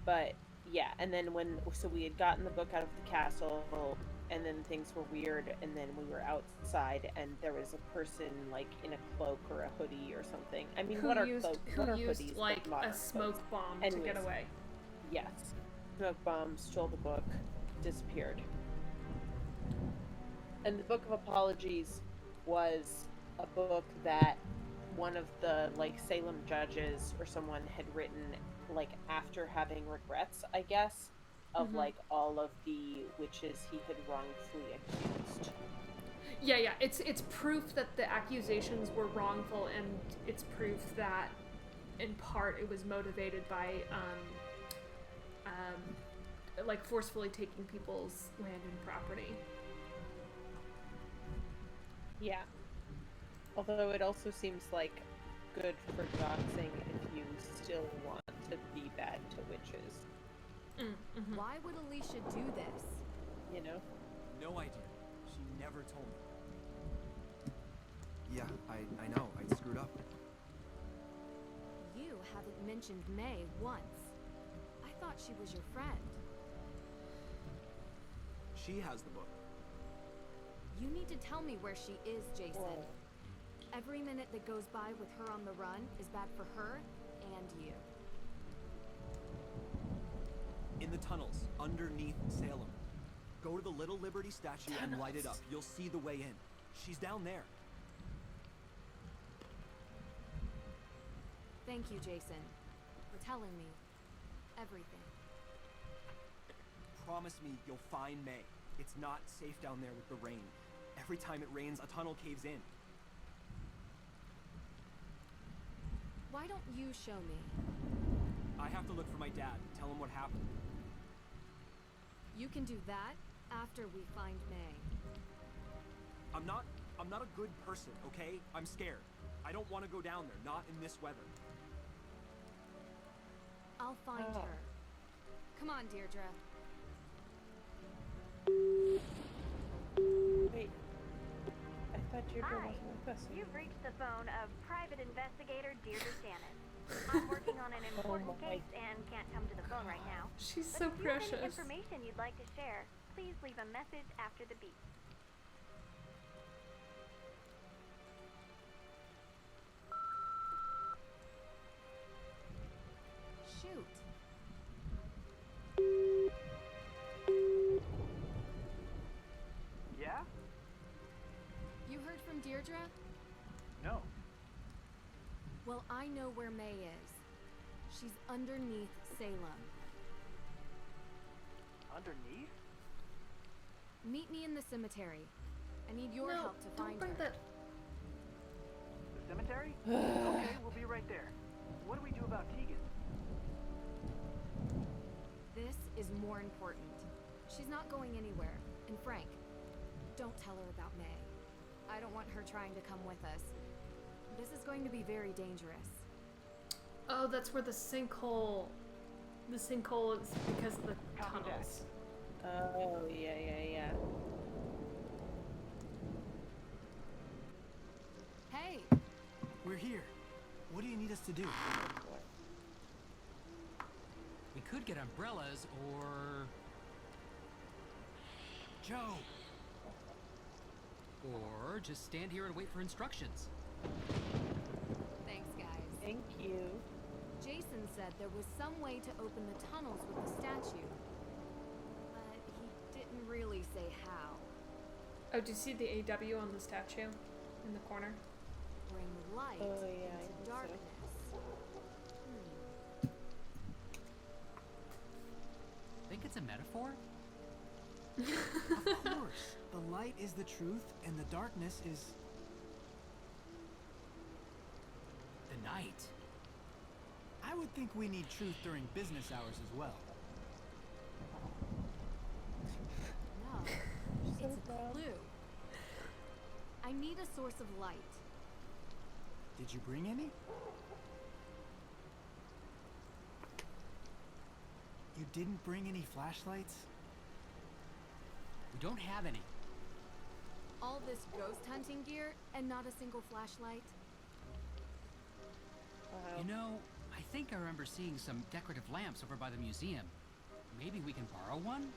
But, yeah, and then so we had gotten the book out of the castle, and then things were weird, and then we were outside, and there was a person, like, in a cloak or a hoodie or something. I mean, what are cloaks? What are hoodies? Like, a smoke bomb to get away. Yes. Smoke bomb, stole the book, disappeared. And the Book of Apologies was a book that one of the, like, Salem judges or someone had written, like, after having regrets, I guess, of like all of the witches he had wrongfully accused. Yeah. It's proof that the accusations were wrongful, and it's proof that, in part, it was motivated by, like, forcefully taking people's land and property. Yeah. Although it also seems like good for doxing if you still want to be bad to witches. Why would Alicia do this? You know? No idea. She never told me. Yeah, I know. I screwed up. You haven't mentioned May once. I thought she was your friend. She has the book. You need to tell me where she is, Jason. Whoa. Every minute that goes by with her on the run is bad for her and you. In the tunnels, underneath Salem. Go to the Little Liberty statue and light it up. You'll see the way in. She's down there. Thank you, Jason. for telling me everything. Promise me you'll find May. It's not safe down there with the rain. Every time it rains, a tunnel caves in. Why don't you show me? I have to look for my dad, tell him what happened. You can do that after we find May. I'm not a good person, okay? I'm scared. I don't want to go down there, not in this weather. I'll find her. Come on, Deirdre. Wait. I thought Deirdre Hi. wasn't with us. You've reached the phone of private investigator Deirdre Stannis. I'm working on an important case and can't come to the phone right now. She's But so if you have any precious. information you'd like to share, please leave a message after the beep. Shoot. Yeah? You heard from Deirdre? No. Well, I know where May is. She's underneath Salem. Underneath? Meet me in the cemetery. I need your No, help to don't find bring her. that. The cemetery? Okay, we'll be right there. What do we do about Tegan? This is more important. She's not going anywhere. And Frank, don't tell her about May. I don't want her trying to come with us. This is going to be very dangerous. Oh, that's where the sinkhole. The sinkhole is because of the Copy that. tunnels. Oh, yeah. Hey, We're here. What do you need us to do? We could get umbrellas or... Joe! Or just stand here and wait for instructions. thanks guys. Thank you. Jason said there was some way to open the tunnels with the statue. But he didn't really say how. Oh, do you see the AW on the statue in the corner? Bring light Oh, yeah, I into think so. darkness. Think it's a metaphor? Of course. The light is the truth, and the darkness is... The night. I would think we need truth during business hours as well. No, it's a clue. I need a source of light. Did you bring any? You didn't bring any flashlights? We don't have any. All this ghost hunting gear and not a single flashlight? Wow. You know, I think I remember seeing some decorative lamps over by the museum. Maybe we can borrow one?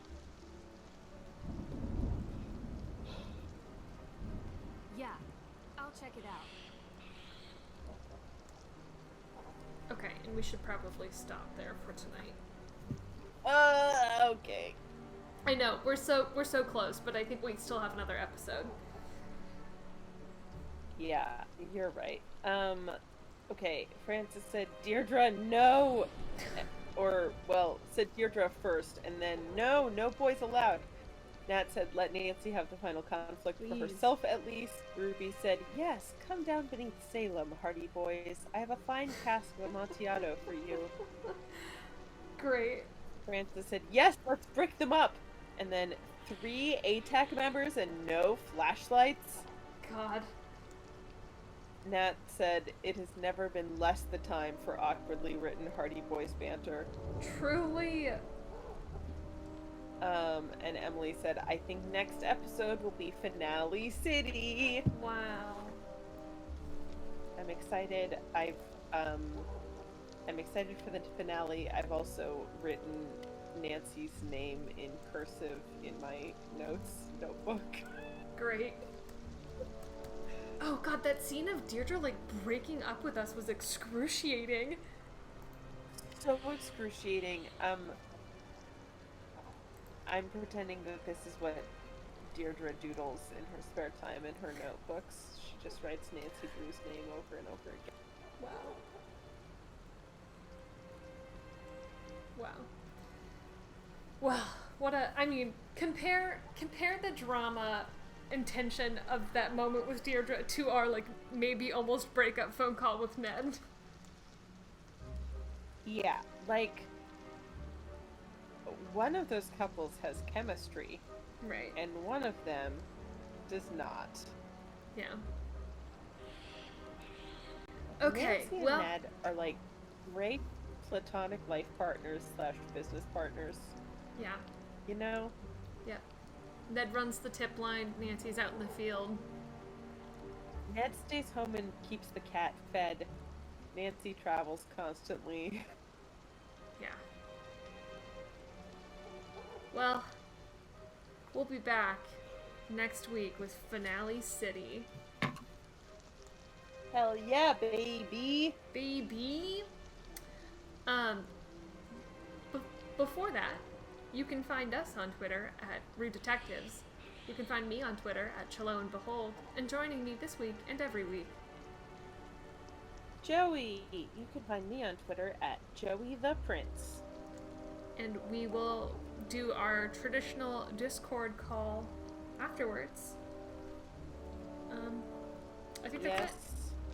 Yeah, I'll check it out. Okay, and we should probably stop there for tonight. Okay. I know we're so close, but I think we still have another episode. Yeah, you're right. Okay, Francis said, Deirdre, no! Or, well, said Deirdre first, and then, no boys allowed. Nat said, let Nancy have the final conflict for Please. herself at least. Ruby said, yes, come down beneath Salem, hardy boys. I have a fine cask of Amontillado for you. Great. Francis said, yes, let's brick them up. And then 3 ATAC members and no flashlights. God. Nat said, it has never been less the time for awkwardly written Hardy Boys banter. Truly. And Emily said, I think next episode will be Finale City. Wow. I'm excited. I'm excited for the finale. I've also written Nancy's name in cursive in my notebook. Great. Oh god, that scene of Deirdre like breaking up with us was excruciating. So excruciating. I'm pretending that this is what Deirdre doodles in her spare time in her notebooks. She just writes Nancy Drew's name over and over again. Wow. Well, I mean, compare the drama and tension of that moment with Deirdre to our, like, maybe almost breakup phone call with Ned. Yeah, like, one of those couples has chemistry. Right. And one of them does not. Yeah. Okay, Nancy and Ned are, like, great platonic life partners / business partners. Yeah. You know? Yeah. Ned runs the tip line, Nancy's out in the field. Ned stays home and keeps the cat fed. Nancy travels constantly. Yeah. Well, we'll be back next week with Finale City. Hell yeah, baby! Baby! Before that, you can find us on Twitter at Rude Detectives. You can find me on Twitter at Chalo and Behold, and joining me this week and every week, Joey! You can find me on Twitter at Joey the Prince. and we will do our traditional Discord call afterwards. I think that's it.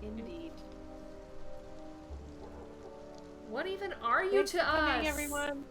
Yes, indeed. What even are you Thanks to for coming, us? everyone.